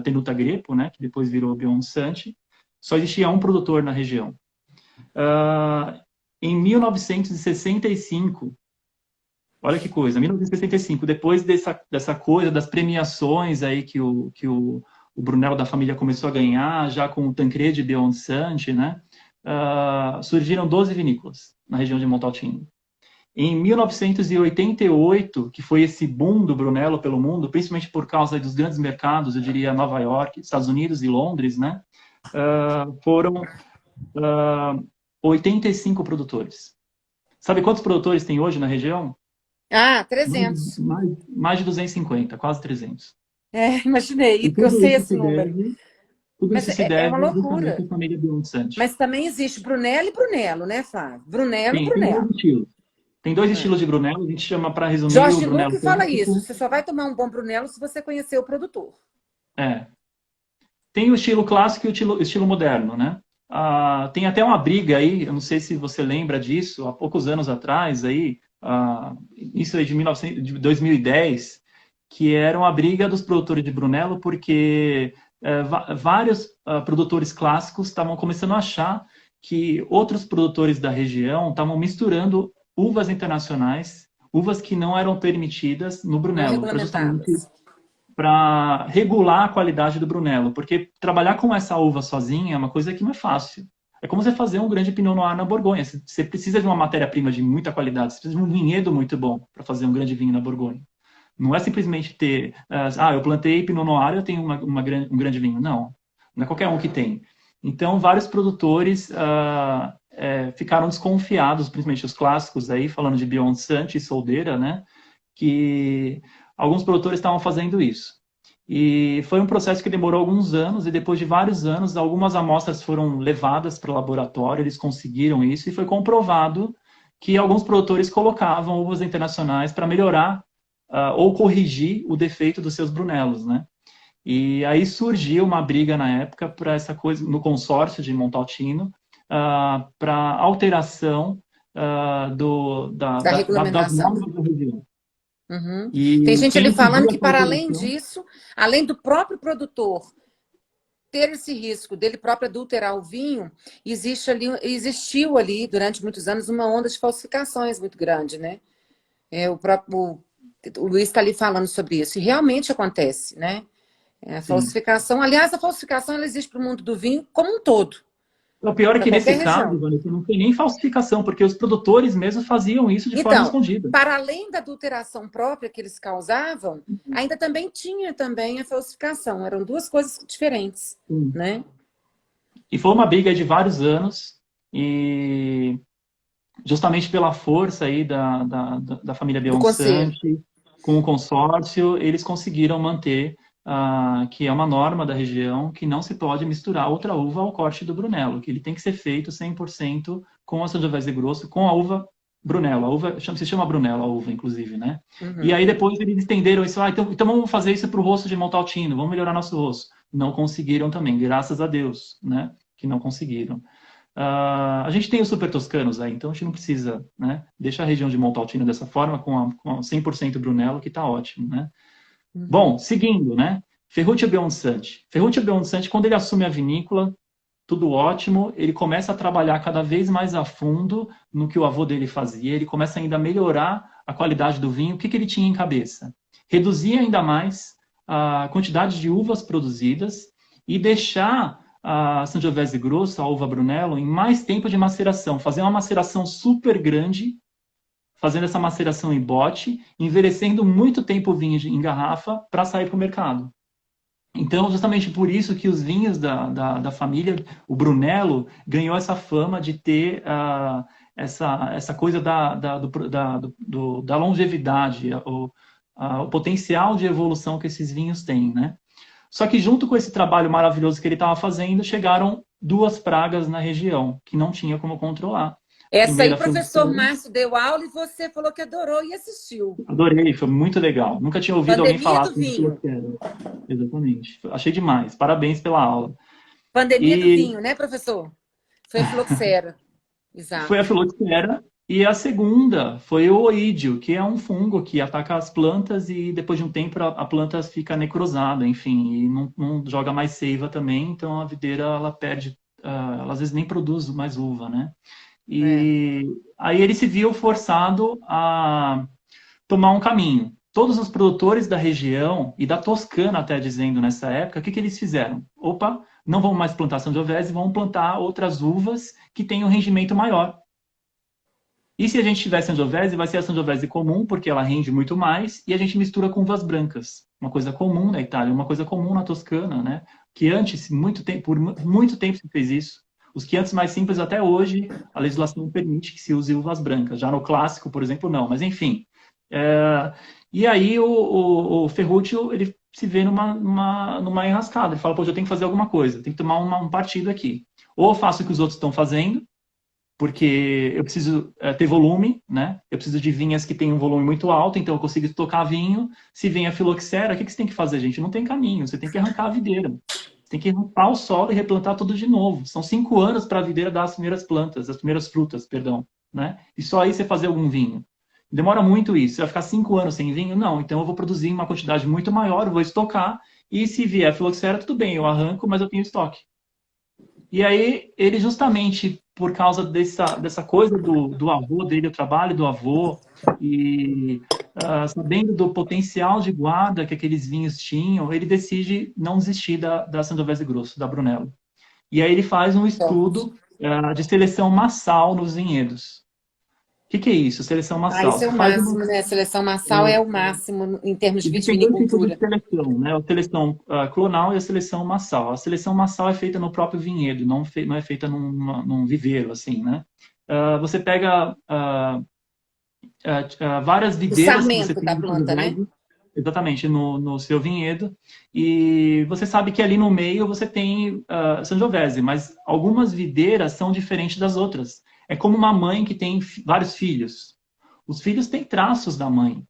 Tenuta Greco, né, que depois virou Bionsanti, só existia um produtor na região. Em 1965, olha que coisa, 1965, depois dessa coisa das premiações aí que o Brunello da família começou a ganhar, já com o Tancredi Bionsanti, né, surgiram 12 vinícolas na região de Montalcino. Em 1988, que foi esse boom do Brunello pelo mundo, principalmente por causa dos grandes mercados, eu diria Nova York, Estados Unidos e Londres, né? Foram 85 produtores. Sabe quantos produtores tem hoje na região? Ah, Mais, 300. mais de 250, quase 300. É, imaginei, E porque eu tudo sei isso esse se número. deve, tudo Mas isso se é uma deve justamente loucura. à família Bionsanti. Mas também existe Brunello e Brunello, né, Flávio? Brunello, Tem dois Brunello. estilos. Tem dois É. estilos de Brunello, a gente chama, para resumir, o Jorge Brunello Luque fala isso. clássico. Você só vai tomar um bom Brunello se você conhecer o produtor. É, tem o estilo clássico e o estilo moderno, né? Tem até uma briga aí, eu não sei se você lembra disso, há poucos anos atrás, aí, isso aí de 1900, de 2010, que era uma briga dos produtores de Brunello, porque vários produtores clássicos estavam começando a achar que outros produtores da região estavam misturando uvas internacionais, uvas que não eram permitidas no Não Brunello, para justamente regulamentadas. para regular a qualidade do Brunello, porque trabalhar com essa uva sozinha é uma coisa que não é fácil. É como você fazer um grande Pinot Noir na Borgonha. Você precisa de uma matéria-prima de muita qualidade, você precisa de um vinhedo muito bom para fazer um grande vinho na Borgonha. Não é simplesmente ter, eu plantei Pinot Noir, eu tenho um grande vinho. Não, não é qualquer um que tem. Então, vários produtores ficaram desconfiados, principalmente os clássicos aí, falando de Bionsanti e Soldeira, né? Que alguns produtores estavam fazendo isso. E foi um processo que demorou alguns anos, e depois de vários anos, algumas amostras foram levadas para o laboratório, eles conseguiram isso, e foi comprovado que alguns produtores colocavam uvas internacionais para melhorar ou corrigir o defeito dos seus Brunelos, né? E aí surgiu uma briga na época para essa coisa, no consórcio de Montalcino, para alteração Da das regulamentação. normas da região. Uhum. Tem E gente quem ali falando impediu que, essa para além alteração? disso, além do próprio produtor ter esse risco dele próprio adulterar o vinho, existiu ali, durante muitos anos, uma onda de falsificações muito grande, né? O Luiz está ali falando sobre isso. E realmente acontece, né? A Sim. falsificação, aliás, a falsificação ela existe para o mundo do vinho como um todo, O pior é para que qualquer nesse caso, região. Vanessa, não foi nem falsificação, porque os produtores mesmo faziam isso de forma Então, escondida. para além da adulteração própria que eles causavam, ainda também tinha também a falsificação. Eram duas coisas diferentes, Sim. né? E foi uma briga de vários anos, e justamente pela força aí da família Do conselho. Bionsanti, com o consórcio, eles conseguiram manter, que é uma norma da região, que não se pode misturar outra uva ao corte do Brunello, que ele tem que ser feito 100% com a Sangiovese Grosso, com a uva Brunello. A uva se chama Brunello, a uva, inclusive, né? E aí depois eles estenderam isso, então vamos fazer isso para o rosto de Montalcino, vamos melhorar nosso rosto. Não conseguiram também, graças a Deus, né? Que não conseguiram. A gente tem os super toscanos aí, então a gente não precisa, né? Deixa a região de Montalcino dessa forma, com 100% Brunello, que está ótimo, né? Bom, seguindo, né? Ferruccio Beonsanti. Ferruccio Beonsanti, quando ele assume a vinícola, tudo ótimo, ele começa a trabalhar cada vez mais a fundo no que o avô dele fazia, ele começa ainda a melhorar a qualidade do vinho. O que ele tinha em cabeça? Reduzir ainda mais a quantidade de uvas produzidas e deixar a Sangiovese Grosso, a uva Brunello, em mais tempo de maceração, fazer uma maceração super grande, fazendo essa maceração em bote, envelhecendo muito tempo o vinho em garrafa para sair para o mercado. Então, justamente por isso que os vinhos da família, o Brunello, ganhou essa fama de ter essa coisa da longevidade, o potencial de evolução que esses vinhos têm, né? Só que junto com esse trabalho maravilhoso que ele estava fazendo, chegaram duas pragas na região, que não tinha como controlar. Essa aí Primeira o foi professor Márcio deu aula e você falou que adorou e assistiu. Adorei, foi muito legal. Nunca tinha ouvido alguém Pandemia falar do sobre vinho. filoxera. Exatamente. Achei demais. Parabéns pela aula. Pandemia do E vinho, né, professor? Foi a filoxera. foi a Exato. filoxera. E a segunda foi o oídio, que é um fungo que ataca as plantas e depois de um tempo a planta fica necrosada, enfim, e não joga mais seiva também, então a videira ela perde, ela às vezes nem produz mais uva, né? É. E aí ele se viu forçado a tomar um caminho. Todos os produtores da região, e da Toscana até dizendo nessa época, o que eles fizeram? Opa, não vamos mais plantar Sangiovese, vamos plantar outras uvas que têm um rendimento maior. E se a gente tiver Sangiovese, vai ser a Sangiovese comum, porque ela rende muito mais, e a gente mistura com uvas brancas. Uma coisa comum na Itália, uma coisa comum na Toscana, né? Que antes, por muito tempo se fez isso. Os Chiantis mais simples, até hoje, a legislação permite que se use uvas brancas. Já no clássico, por exemplo, não. Mas, enfim. E aí o Ferruccio, ele se vê numa enrascada. Ele fala, pô, eu tenho que fazer alguma coisa. Tem que tomar um partido aqui. Ou eu faço o que os outros estão fazendo, porque eu preciso ter volume, né? Eu preciso de vinhas que têm um volume muito alto, então eu consigo tocar vinho. Se vem a filoxera, o que você tem que fazer, gente? Não tem caminho, você tem que arrancar a videira. Você tem que arrancar o solo e replantar tudo de novo. São 5 anos para a videira dar as primeiras plantas, as primeiras frutas, perdão, né? E só aí você fazer algum vinho. Demora muito isso. Você vai ficar 5 anos sem vinho? Não. Então eu vou produzir uma quantidade muito maior, vou estocar, e se vier a filoxera, tudo bem, eu arranco, mas eu tenho estoque. E aí, ele justamente por causa dessa coisa do avô dele, o trabalho do avô, e sabendo do potencial de guarda que aqueles vinhos tinham, ele decide não desistir da Sangiovese Grosso, da Brunello. E aí ele faz um estudo de seleção massal nos vinhedos. O que é isso, seleção Ah, massal? isso é Você o faz uma, máximo, né? A seleção massal é o máximo em termos de Existem dois tipos de vitivinicultura. seleção, né? A seleção clonal e a seleção massal. A seleção massal é feita no próprio vinhedo, não é feita num viveiro, assim, né? Você pega várias O videiras que você sarmento tem da de planta, né? Sangiovese, exatamente, no seu vinhedo, e você sabe que ali no meio você tem Sangiovese, mas algumas videiras são diferentes das outras. É como uma mãe que tem vários filhos. Os filhos têm traços da mãe,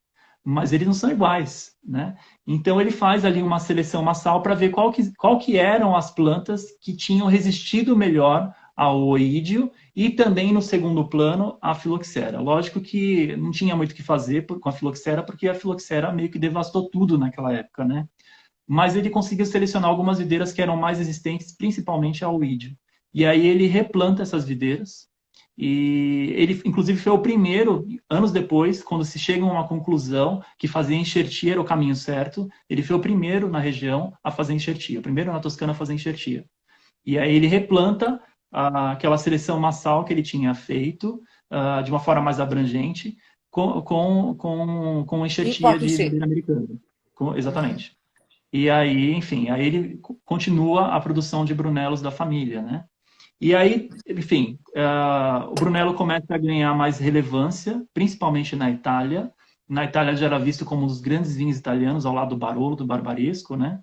mas eles não são iguais, né? Então ele faz ali uma seleção massal para ver qual que eram as plantas que tinham resistido melhor ao oídio e também no segundo plano a filoxera. Lógico que não tinha muito o que fazer com a filoxera, porque a filoxera meio que devastou tudo naquela época, né? Mas ele conseguiu selecionar algumas videiras que eram mais resistentes, principalmente ao oídio. E aí ele replanta essas videiras. E ele, inclusive, foi o primeiro, anos depois, quando se chega a uma conclusão que fazer enxertia era o caminho certo, ele foi o primeiro na região a fazer enxertia, o primeiro na Toscana a fazer enxertia. E aí ele replanta aquela seleção massal que ele tinha feito de uma forma mais abrangente com Em enxertia de Porto-Cheio. videira americana. Uhum. Exatamente. E aí, enfim, aí ele continua a produção de Brunelos da família, né? E aí, enfim, o Brunello começa a ganhar mais relevância, principalmente na Itália, Na Itália já era visto como um dos grandes vinhos italianos, ao lado do Barolo, do Barbaresco, né?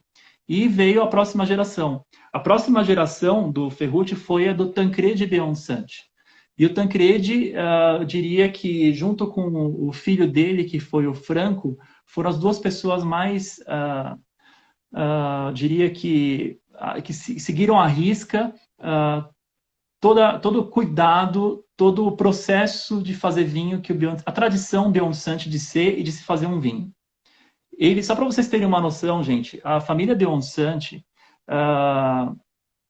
E veio a próxima geração. A próxima geração do Ferrucci foi a do Tancredi Beonsante. E o Tancredi, eu diria que, junto com o filho dele, que foi o Franco, foram as duas pessoas mais, diria que seguiram à risca todo o cuidado, todo o processo de fazer vinho, a tradição Beonsante de ser e de se fazer um vinho. Só para vocês terem uma noção, gente, a família Beonsante,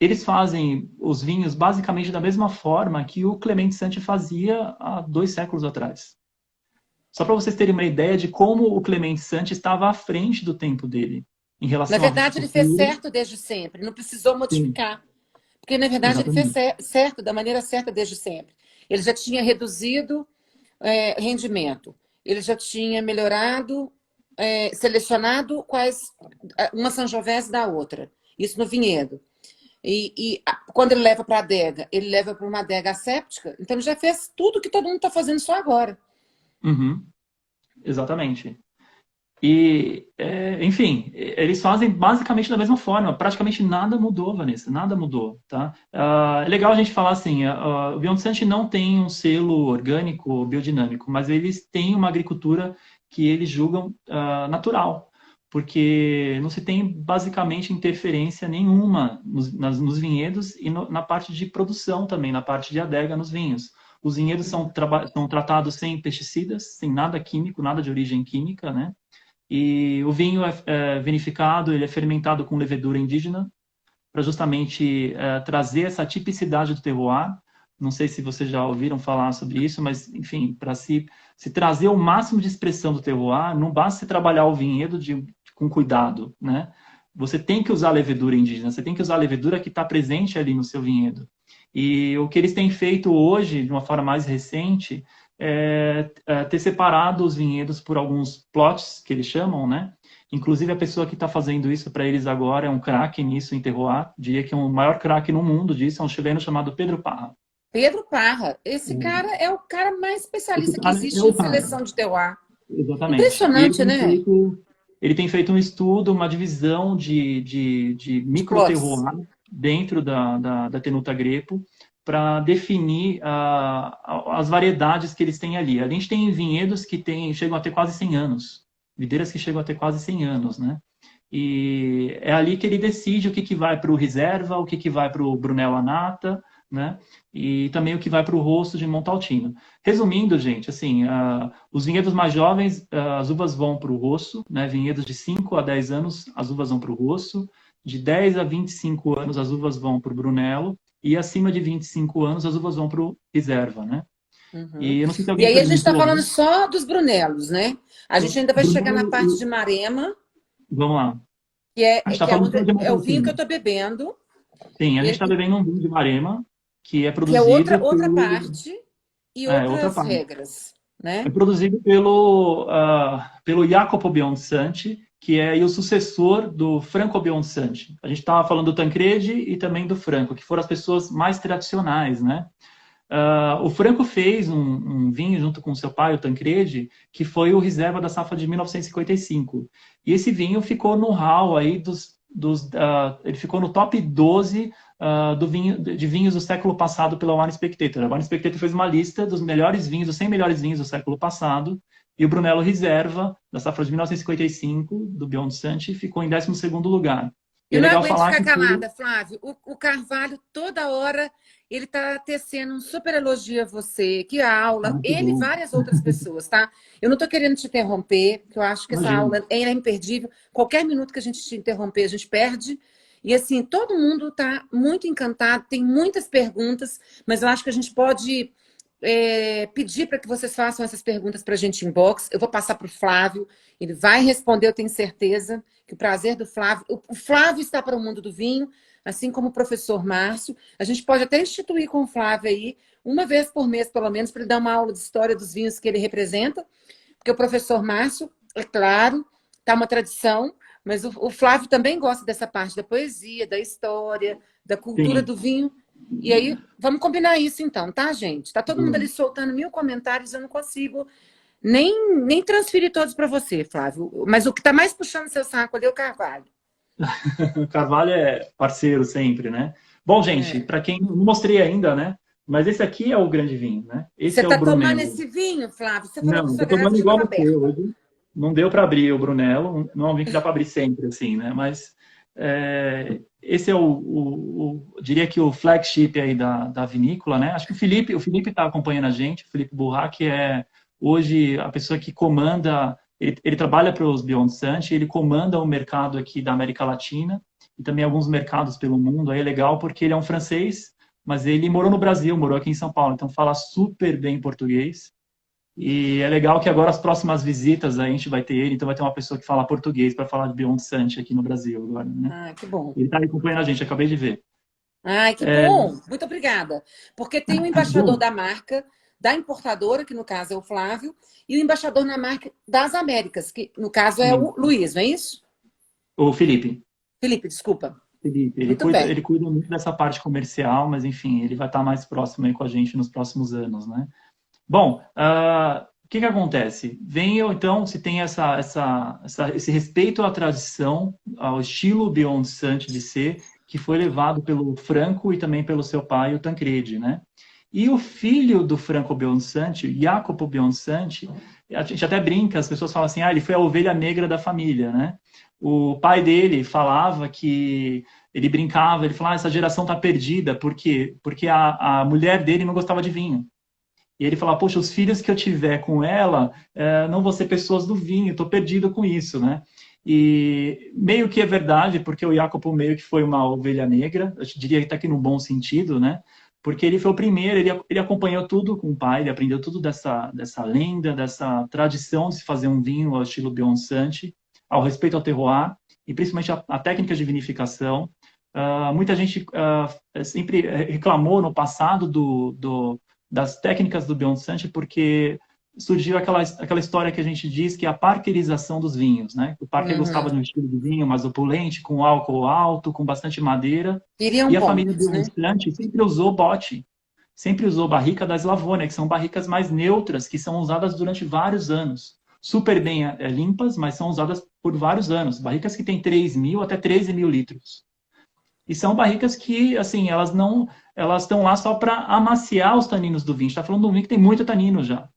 eles fazem os vinhos basicamente da mesma forma que o Clemente Santi fazia há 2 séculos atrás. Só para vocês terem uma ideia de como o Clemente Santi estava à frente do tempo dele em relação Na à verdade, ele fez viticultura. certo desde sempre, não precisou Sim, modificar. Porque, na verdade, ele fez exatamente. certo, da maneira certa desde sempre. Ele já tinha reduzido rendimento, ele já tinha melhorado, selecionado uma Sangiovese da outra. Isso no vinhedo. Quando ele leva para a adega, ele leva para uma adega asséptica, então ele já fez tudo que todo mundo está fazendo só agora. Uhum, exatamente. E, enfim, eles fazem basicamente da mesma forma. Praticamente nada mudou, Vanessa, nada mudou, tá? É legal a gente falar assim, o Biontante não tem um selo orgânico biodinâmico, mas eles têm uma agricultura que eles julgam natural, porque não se tem basicamente interferência nenhuma nos vinhedos e na parte de produção também, na parte de adega nos vinhos. Os vinhedos são tratados sem pesticidas, sem nada químico, nada de origem química, né? E o vinho é vinificado, ele é fermentado com levedura indígena, para justamente trazer essa tipicidade do terroir. Não sei se vocês já ouviram falar sobre isso, mas, enfim, para se trazer o máximo de expressão do terroir, não basta se trabalhar o vinhedo com cuidado, né? Você tem que usar a levedura indígena, você tem que usar a levedura que está presente ali no seu vinhedo. E o que eles têm feito hoje, de uma forma mais recente, ter separado os vinhedos por alguns plots, que eles chamam, né? Inclusive, a pessoa que está fazendo isso para eles agora é um craque nisso, em terroir. Diria que é o maior craque no mundo disso, é um chileno chamado Pedro Parra. Pedro Parra, esse cara é o cara mais Esse especialista que cara é existe o em Parra, seleção de terroir. exatamente. E Impressionante, né? ele tem feito um estudo, uma divisão de De micro plots. terroir dentro da Tenuta Greco para definir as variedades que eles têm ali. A gente tem vinhedos que chegam a ter quase 100 anos, videiras que chegam a ter quase 100 anos, né? E é ali que ele decide o que vai para o Reserva, o que vai para o Brunello Annata, né? E também o que vai para o Rosso de Montalcino. Resumindo, gente, assim, os vinhedos mais jovens, as uvas vão para o Rosso, né? Vinhedos de 5 a 10 anos, as uvas vão para o Rosso. De 10 a 25 anos, as uvas vão para o Brunello. E acima de 25 anos, as uvas vão para o Reserva, né? Uhum. E eu não sei se E alguém aí a gente está perguntou, falando né? só dos Brunelos, né? A gente ainda vai chegar na Brunello, parte de Marema, vamos lá. que é, A gente está que é, falando só onde, de é o vinho que eu Montalcino. estou bebendo, Sim, a gente está ele, bebendo um vinho de Marema, que é que é produzido outra pelo... parte e outra outras parte. regras, É né? produzido pelo Jacopo Bionsanti, que é aí o sucessor do Franco Bionsanti. A gente estava falando do Tancredi e também do Franco, que foram as pessoas mais tradicionais, né? O Franco fez um vinho junto com seu pai, o Tancredi, que foi o Reserva da safra de 1955. E esse vinho ficou no hall aí ele ficou no top 12 de vinhos do século passado pela Wine Spectator. A Wine Spectator fez uma lista dos melhores vinhos, dos 100 melhores vinhos do século passado, e o Brunello Reserva, da safra de 1955, do Beyond Santi, ficou em 12º lugar. E é Eu não legal aguento falar ficar que foi... calada, Flávio. O Carvalho, toda hora, ele está tecendo um super elogio a você. Que aula. Que Ele e bom. várias outras pessoas, tá? Eu não estou querendo te interromper, porque eu acho que essa Imagina. aula é imperdível. Qualquer minuto que a gente te interromper, a gente perde. E assim, todo mundo está muito encantado, tem muitas perguntas, mas eu acho que a gente pode pedir para que vocês façam essas perguntas para a gente em box. Eu vou passar para o Flávio, ele vai responder, eu tenho certeza que o prazer do Flávio... O Flávio está para o mundo do vinho, assim como o professor Márcio. A gente pode até instituir com o Flávio aí, uma vez por mês, pelo menos, para ele dar uma aula de história dos vinhos que ele representa, porque o professor Márcio, é claro, está uma tradição, mas o Flávio também gosta dessa parte da poesia, da história, da cultura Sim. do vinho. E aí, vamos combinar isso então, tá, gente? Tá todo mundo ali soltando 1000 comentários, eu não consigo nem transferi todos para você, Flávio. Mas o que está mais puxando seu saco ali é o Carvalho. O Carvalho é parceiro sempre, né? Bom, gente, É. para quem não mostrei ainda, né? Mas esse aqui é o grande vinho, né? Você Esse é o está tomando Brunello. esse vinho, Flávio? Você falou que Não, sua tô garrafa tomando já igual estava você aberta. hoje. Não deu para abrir o Brunello, não é um vinho que dá para abrir sempre, assim, né? Mas esse é diria que o flagship aí da vinícola, né? Acho que o Felipe está acompanhando a gente, o Felipe Burra, que é hoje a pessoa que comanda, ele trabalha para os Beyond Santi, ele comanda o mercado aqui da América Latina e também alguns mercados pelo mundo. Aí é legal porque ele é um francês, mas ele morou no Brasil, morou aqui em São Paulo, então fala super bem português. E é legal que agora as próximas visitas a gente vai ter ele, então vai ter uma pessoa que fala português para falar de Beyond Santi aqui no Brasil agora, né? Ah, que bom. Ele está acompanhando a gente, acabei de ver. Ai, que É, bom. Muito obrigada. Porque tem o embaixador bom, da marca, da importadora, que no caso é o Flávio, e o embaixador na marca das Américas, que no caso é o Luiz, não é isso? o Felipe, Felipe, desculpa. ele Muito cuida, bem. ele cuida muito dessa parte comercial, mas enfim, ele vai estar mais próximo aí com a gente nos próximos anos, né? Bom, o que que acontece? Então, se tem esse respeito à tradição, ao estilo Beyond Santi de ser, que foi levado pelo Franco e também pelo seu pai, o Tancredi, né? E o filho do Franco Belmonsanti, Jacopo Belmonsanti, a gente até brinca, as pessoas falam assim, ele foi a ovelha negra da família, né? O pai dele falava que ele brincava, ele falava, essa geração está perdida, por quê? Porque a mulher dele não gostava de vinho. E ele falava, poxa, os filhos que eu tiver com ela não vão ser pessoas do vinho, estou perdido com isso, né? E meio que é verdade, porque o Jacopo meio que foi uma ovelha negra, eu diria até que no bom sentido, né? Porque ele foi o primeiro, ele acompanhou tudo com o pai, ele aprendeu tudo dessa lenda, dessa tradição de se fazer um vinho ao estilo Bionsanti, ao respeito ao terroir, e principalmente a técnica de vinificação. Muita gente sempre reclamou no passado das técnicas do Bionsanti, porque surgiu aquela história que a gente diz que é a parkerização dos vinhos, né? O Parker gostava Uhum. de um estilo de vinho mais opulente, com álcool alto, com bastante madeira, Queriam e a família pontos, né? Bionsanti sempre usou bote, sempre usou barrica da Slavônia, que são barricas mais neutras, que são usadas durante vários anos. Super bem limpas, mas são usadas por vários anos. Barricas que têm 3.000 até 13.000 litros. E são barricas que, assim, elas estão lá só para amaciar os taninos do vinho. A gente está falando de um vinho que tem muito tanino já.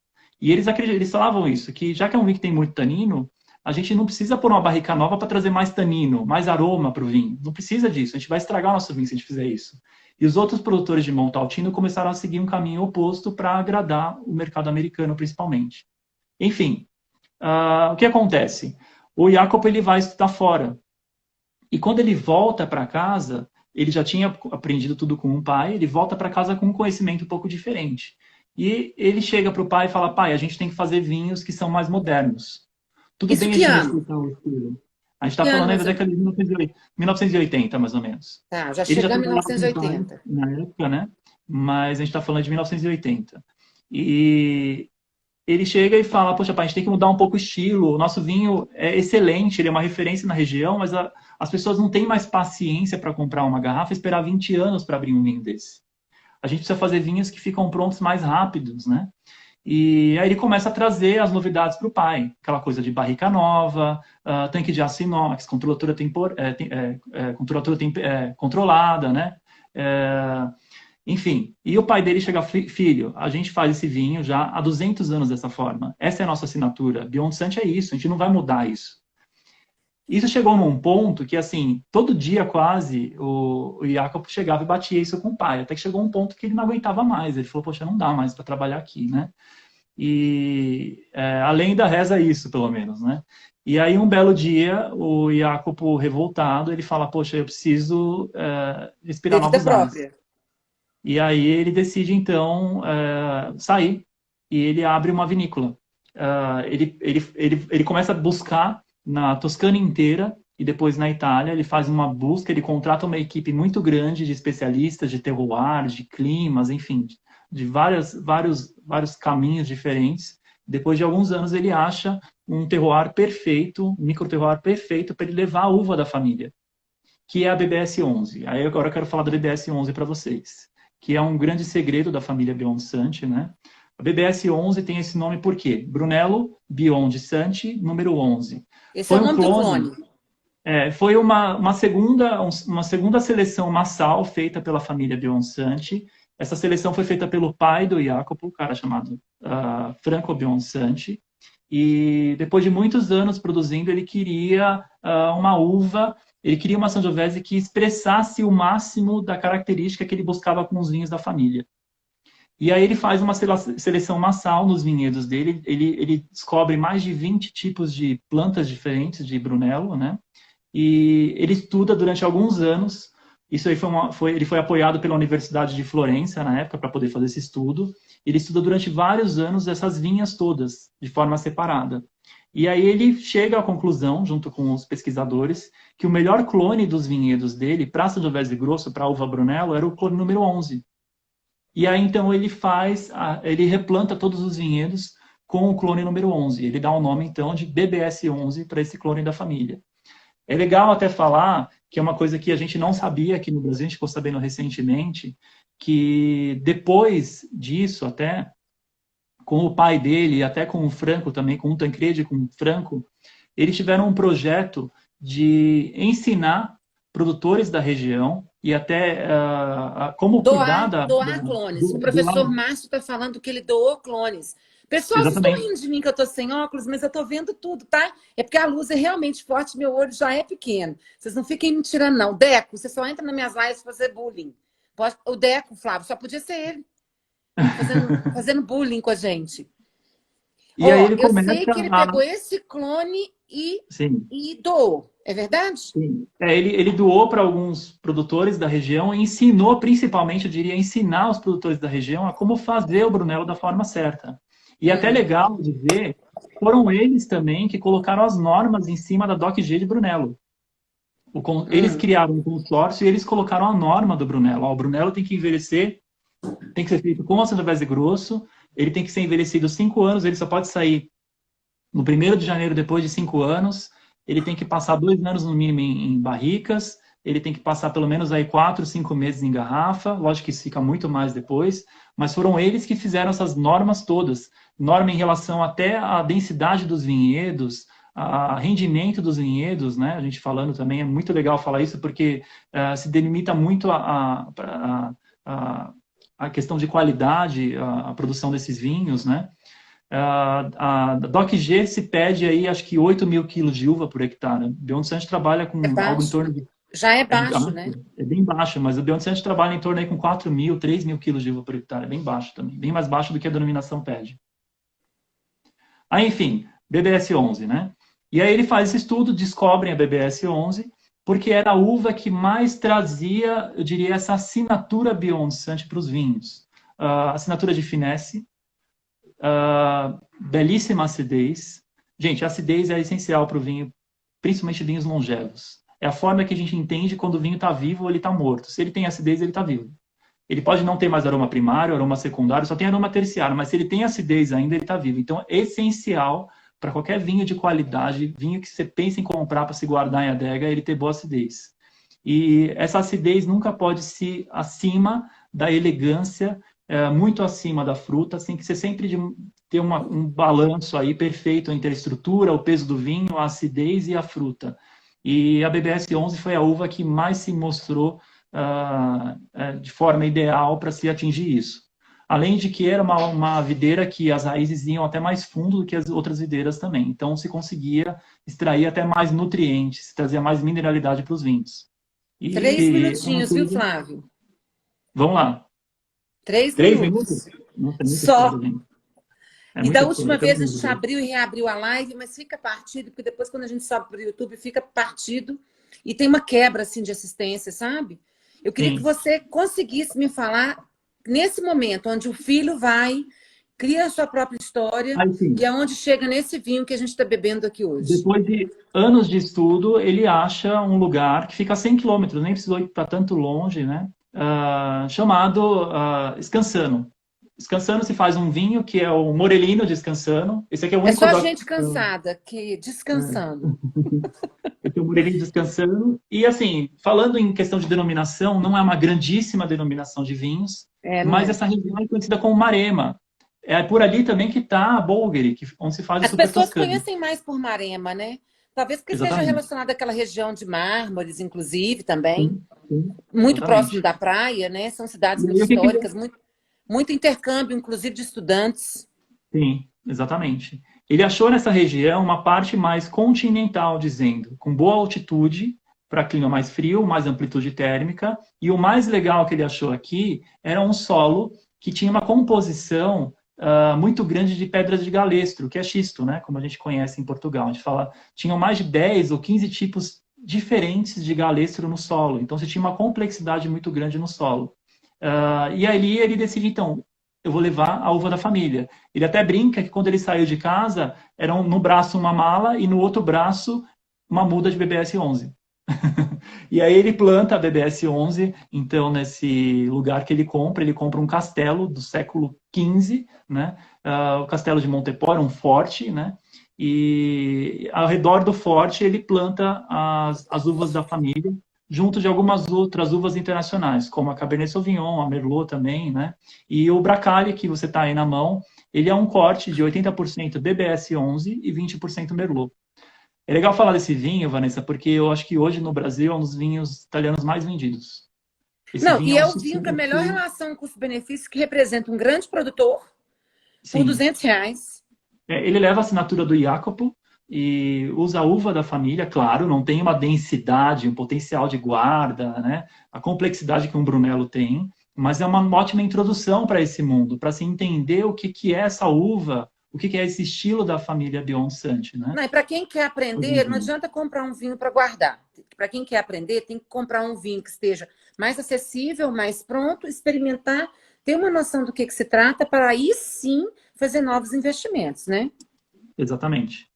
E eles falavam isso, que já que é um vinho que tem muito tanino, a gente não precisa pôr uma barrica nova para trazer mais tanino, mais aroma para o vinho. Não precisa disso. A gente vai estragar o nosso vinho se a gente fizer isso. E os outros produtores de Montaltino começaram a seguir um caminho oposto para agradar o mercado americano, principalmente. Enfim, o que acontece? O Jacopo ele vai estudar fora. E quando ele volta para casa, ele já tinha aprendido tudo com o pai, ele volta para casa com um conhecimento um pouco diferente. E ele chega para o pai e fala: pai, a gente tem que fazer vinhos que são mais modernos. Tudo Isso bem a que gente ano? respeitar o estilo. A gente está Que ano, falando aí da mais ou menos? década de 1980, mais ou menos. Tá, já Ele já chegamos em trabalhava com o pai 1980. na época, né? Mas a gente está falando de 1980. E ele chega e fala, poxa, pai, a gente tem que mudar um pouco o estilo, o nosso vinho é excelente, ele é uma referência na região, mas as pessoas não têm mais paciência para comprar uma garrafa e esperar 20 anos para abrir um vinho desse. A gente precisa fazer vinhos que ficam prontos mais rápidos, né? E aí ele começa a trazer as novidades para o pai, aquela coisa de barrica nova, tanque de aço inox, com temperatura controlada, né? Enfim, e o pai dele chega, filho, a gente faz esse vinho já há 200 anos dessa forma. Essa é a nossa assinatura. Beyond Santi é isso, a gente não vai mudar isso. Isso chegou num ponto que, assim, todo dia quase o Jacopo chegava e batia isso com o pai. Até que chegou um ponto que ele não aguentava mais. Ele falou, poxa, não dá mais para trabalhar aqui, né? E além da reza, isso, pelo menos, né? E aí, um belo dia, o Jacopo, revoltado, ele fala, poxa, eu preciso respirar Ter vida novos ares. própria. E aí ele decide, então, sair. E ele abre uma vinícola. Ele começa a buscar na Toscana inteira e depois na Itália. Ele faz uma busca, ele contrata uma equipe muito grande de especialistas de terroir, de climas, enfim, de vários caminhos diferentes. Depois de alguns anos, ele acha um terroir perfeito, um micro-terroir perfeito para ele levar a uva da família, que é a BBS 11. Aí agora eu quero falar da BBS 11 para vocês, que é um grande segredo da família Beyond Santi, né? A BBS 11 tem esse nome por quê? Brunello Bionde Santi, número 11. Esse é Foi o um nome do clone. clone. Foi uma segunda seleção massal feita pela família Bionsanti. Essa seleção foi feita pelo pai do Jacopo, um cara chamado Franco Bionsanti. E depois de muitos anos produzindo, ele queria uma uva, ele queria uma Sangiovese que expressasse o máximo da característica que ele buscava com os vinhos da família. E aí ele faz uma seleção massal nos vinhedos dele, ele descobre mais de 20 tipos de plantas diferentes de Brunello, né? E ele estuda durante alguns anos. Isso aí ele foi apoiado pela Universidade de Florença na época para poder fazer esse estudo. Ele estuda durante vários anos essas vinhas todas, de forma separada. E aí ele chega à conclusão, junto com os pesquisadores, que o melhor clone dos vinhedos dele, para Sangiovese Grosso, para a uva Brunello, era o clone número 11. E aí então ele replanta todos os vinhedos com o clone número 11. Ele dá o nome então de BBS 11 para esse clone da família. É legal até falar que é uma coisa que a gente não sabia aqui no Brasil, a gente ficou sabendo recentemente, que depois disso, até com o pai dele, até com o Franco também, com o Tancredi, com o Franco, eles tiveram um projeto de ensinar produtores da região e até como cuidar Doar clones. O professor Márcio está falando que ele doou clones. Pessoal, vocês estão rindo de mim que eu estou sem óculos, mas eu estou vendo tudo, tá? É porque a luz é realmente forte, meu olho já é pequeno. Vocês não fiquem me tirando, não. Deco, você só entra nas minhas lives para fazer bullying. O Deco, Flávio, só podia ser ele. Fazendo bullying com a gente. E aí ele eu sei que ele pegou esse clone e doou. É verdade? Sim. Ele doou para alguns produtores da região e ensinou, principalmente, eu diria, ensinar os produtores da região a como fazer o Brunello da forma certa. E até legal de ver, foram eles também que colocaram as normas em cima da DOC-G de Brunello. Eles criaram um consórcio e eles colocaram a norma do Brunello. O Brunello tem que envelhecer, tem que ser feito com a Sangiovese Grosso, ele tem que ser envelhecido 5 anos, ele só pode sair no 1º de janeiro depois de 5 anos, ele tem que passar 2 anos no mínimo em barricas, ele tem que passar pelo menos aí 4, 5 meses em garrafa, lógico que isso fica muito mais depois, mas foram eles que fizeram essas normas todas, norma em relação até à densidade dos vinhedos, a rendimento dos vinhedos, né? A gente falando também, é muito legal falar isso, porque se delimita muito a questão de qualidade, a produção desses vinhos, né? A DOC-G se pede aí, acho que 8 mil quilos de uva por hectare. O Bionsanti trabalha com algo em torno de... Já é baixo, né? É bem baixo, mas o Bionsanti trabalha em torno aí com 4 mil, 3 mil quilos de uva por hectare. É bem baixo também, bem mais baixo do que a denominação pede. Aí, enfim, BBS 11, né? E aí ele faz esse estudo, descobrem a BBS 11, porque era a uva que mais trazia, eu diria, essa assinatura Bionsanti para os vinhos. Assinatura de finesse, belíssima acidez. Gente, a acidez é essencial para o vinho, principalmente vinhos longevos. É a forma que a gente entende quando o vinho está vivo ou ele está morto. Se ele tem acidez, ele está vivo. Ele pode não ter mais aroma primário, aroma secundário, só tem aroma terciário, mas se ele tem acidez ainda, ele está vivo. Então, é essencial para qualquer vinho de qualidade, vinho que você pensa em comprar para se guardar em adega, ele ter boa acidez. E essa acidez nunca pode ser acima da elegância, muito acima da fruta, tem que ser sempre ter um balanço aí perfeito entre a estrutura, o peso do vinho, a acidez e a fruta. E a BBS 11 foi a uva que mais se mostrou de forma ideal para se atingir isso. Além de que era uma videira que as raízes iam até mais fundo do que as outras videiras também. Então se conseguia extrair até mais nutrientes, trazia mais mineralidade para os vinhos. 3 minutinhos, viu, Flávio? Vamos lá. 3 minutos? Nossa, é só. E da última vez a gente abriu e reabriu a live, mas fica partido, porque depois quando a gente sobe para o YouTube fica partido e tem uma quebra assim de assistência, sabe? Eu queria que você conseguisse me falar nesse momento, onde o filho cria a sua própria história e aonde chega nesse vinho que a gente está bebendo aqui hoje. Depois de anos de estudo, ele acha um lugar que fica a 100 quilômetros, nem precisou ir para tanto longe, né? Chamado Scansano. Scansano se faz um vinho que é o Morellino de Scansano. Esse aqui é o único... É só gente cansada, que descansando. Esse é o Morellino de Scansano. E assim, falando em questão de denominação, não é uma grandíssima denominação de vinhos, mas essa região é conhecida como Maremma. É por ali também que está a Bolgheri, onde se faz o As Super pessoas Toscano. conhecem mais por Maremma, né? Talvez porque seja Exatamente. relacionado àquela região de Mármores, inclusive, também. Sim, sim, Muito próximo exatamente. da praia, né? São cidades E muito aí o que que históricas, muito intercâmbio, inclusive de estudantes. Sim, exatamente. Ele achou nessa região uma parte mais continental, dizendo, com boa altitude, para clima mais frio, mais amplitude térmica, e o mais legal que ele achou aqui era um solo que tinha uma composição muito grande de pedras de galestro, que é xisto, né? Como a gente conhece em Portugal. A gente fala, tinham mais de 10 ou 15 tipos diferentes de galestro no solo. Então, você tinha uma complexidade muito grande no solo. E aí ele decide, então, eu vou levar a uva da família. Ele até brinca que quando ele saiu de casa, era no braço uma mala e no outro braço uma muda de BBS 11. E aí ele planta a BBS 11, então nesse lugar que ele compra um castelo do século XV, né? O castelo de Montepor, um forte, né? E ao redor do forte ele planta as uvas da família, junto de algumas outras uvas internacionais, como a Cabernet Sauvignon, a Merlot também, né? E o Bracali, que você está aí na mão, ele é um corte de 80% BBS 11 e 20% Merlot. É legal falar desse vinho, Vanessa, porque eu acho que hoje no Brasil é um dos vinhos italianos mais vendidos. Esse Não, vinho e é um é o vinho com a sucesso. melhor relação custo-benefício, que representa um grande produtor por Sim. R$ 200. Ele leva a assinatura do Jacopo e usa a uva da família, claro, não tem uma densidade, um potencial de guarda, né? A complexidade que um Brunello tem, mas é uma ótima introdução para esse mundo, para se entender o que, que é essa uva, o que, que é esse estilo da família Bionsanti, né? Não, e para quem quer aprender, não adianta comprar um vinho para guardar. Para quem quer aprender, tem que comprar um vinho que esteja mais acessível, mais pronto, experimentar, ter uma noção do que se trata, para aí sim fazer novos investimentos, né? Exatamente.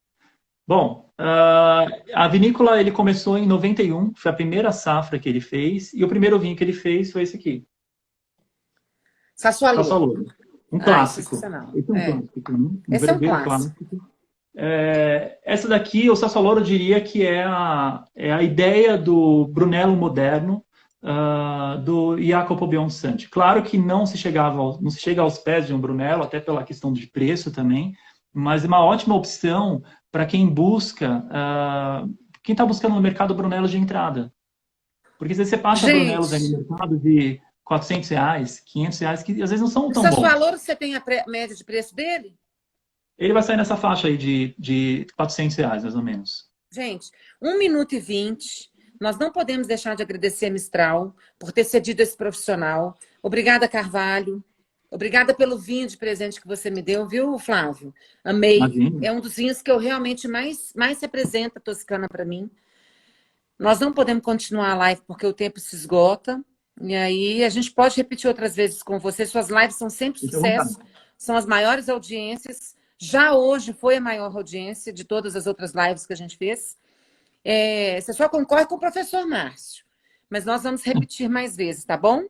Bom, a vinícola ele começou em 91, foi a primeira safra que ele fez, e o primeiro vinho que ele fez foi esse aqui, Sassuolo. Sassuolo. Um Ai, clássico. sensacional. Esse é um É. clássico, né? Um Esse é um verdadeiro clássico. clássico. Essa daqui, o Sassuolo, eu diria que é a ideia do Brunello moderno, do Jacopo Buonsanti. Claro que não se chega aos pés de um Brunello, até pela questão de preço também, mas é uma ótima opção para quem busca, quem está buscando no mercado Brunello de entrada. Porque se você passa Brunelos aí Gente, no mercado de R$ 400, R$ 500, que às vezes não são o tão bons. Sassuolo, você tem a média de preço dele? Ele vai sair nessa faixa aí de R$ 400, mais ou menos. Gente, 1 minuto e 20. Nós não podemos deixar de agradecer a Mistral por ter cedido esse profissional. Obrigada, Carvalho. Obrigada pelo vinho de presente que você me deu, viu, Flávio? Amei. Imagina. É um dos vinhos que eu realmente mais representa a Toscana para mim. Nós não podemos continuar a live porque o tempo se esgota. E aí a gente pode repetir outras vezes com você. Suas lives são sempre Fique à vontade. sucesso, são as maiores audiências. Já hoje foi a maior audiência de todas as outras lives que a gente fez. Você só concorre com o professor Márcio. Mas nós vamos repetir mais vezes, tá bom?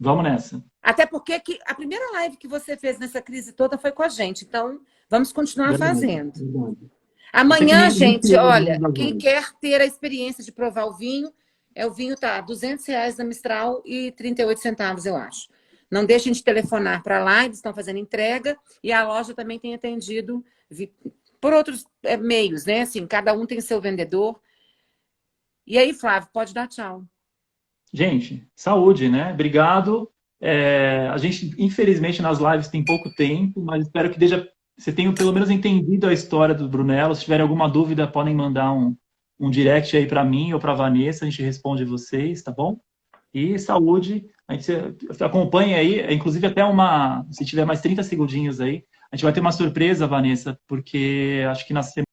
Vamos nessa. Até porque a primeira live que você fez nessa crise toda foi com a gente. Então, vamos continuar Verdade, fazendo. verdade. Você que Amanhã, me gente, inspirou olha, algumas quem vezes. quer ter a experiência de provar o vinho, o vinho tá R$ 200 da Mistral e 38 centavos, eu acho. Não deixem de telefonar para lá, eles estão fazendo entrega e a loja também tem atendido por outros meios, né? Assim, cada um tem seu vendedor. E aí, Flávio, pode dar tchau. Gente, saúde, né? Obrigado. A gente, infelizmente, nas lives tem pouco tempo, mas espero que você tenha pelo menos entendido a história do Brunello. Se tiverem alguma dúvida, podem mandar um direct aí para mim ou para a Vanessa, a gente responde vocês, tá bom? E saúde, a gente acompanha aí, inclusive até se tiver mais 30 segundinhos aí, a gente vai ter uma surpresa, Vanessa, porque acho que na semana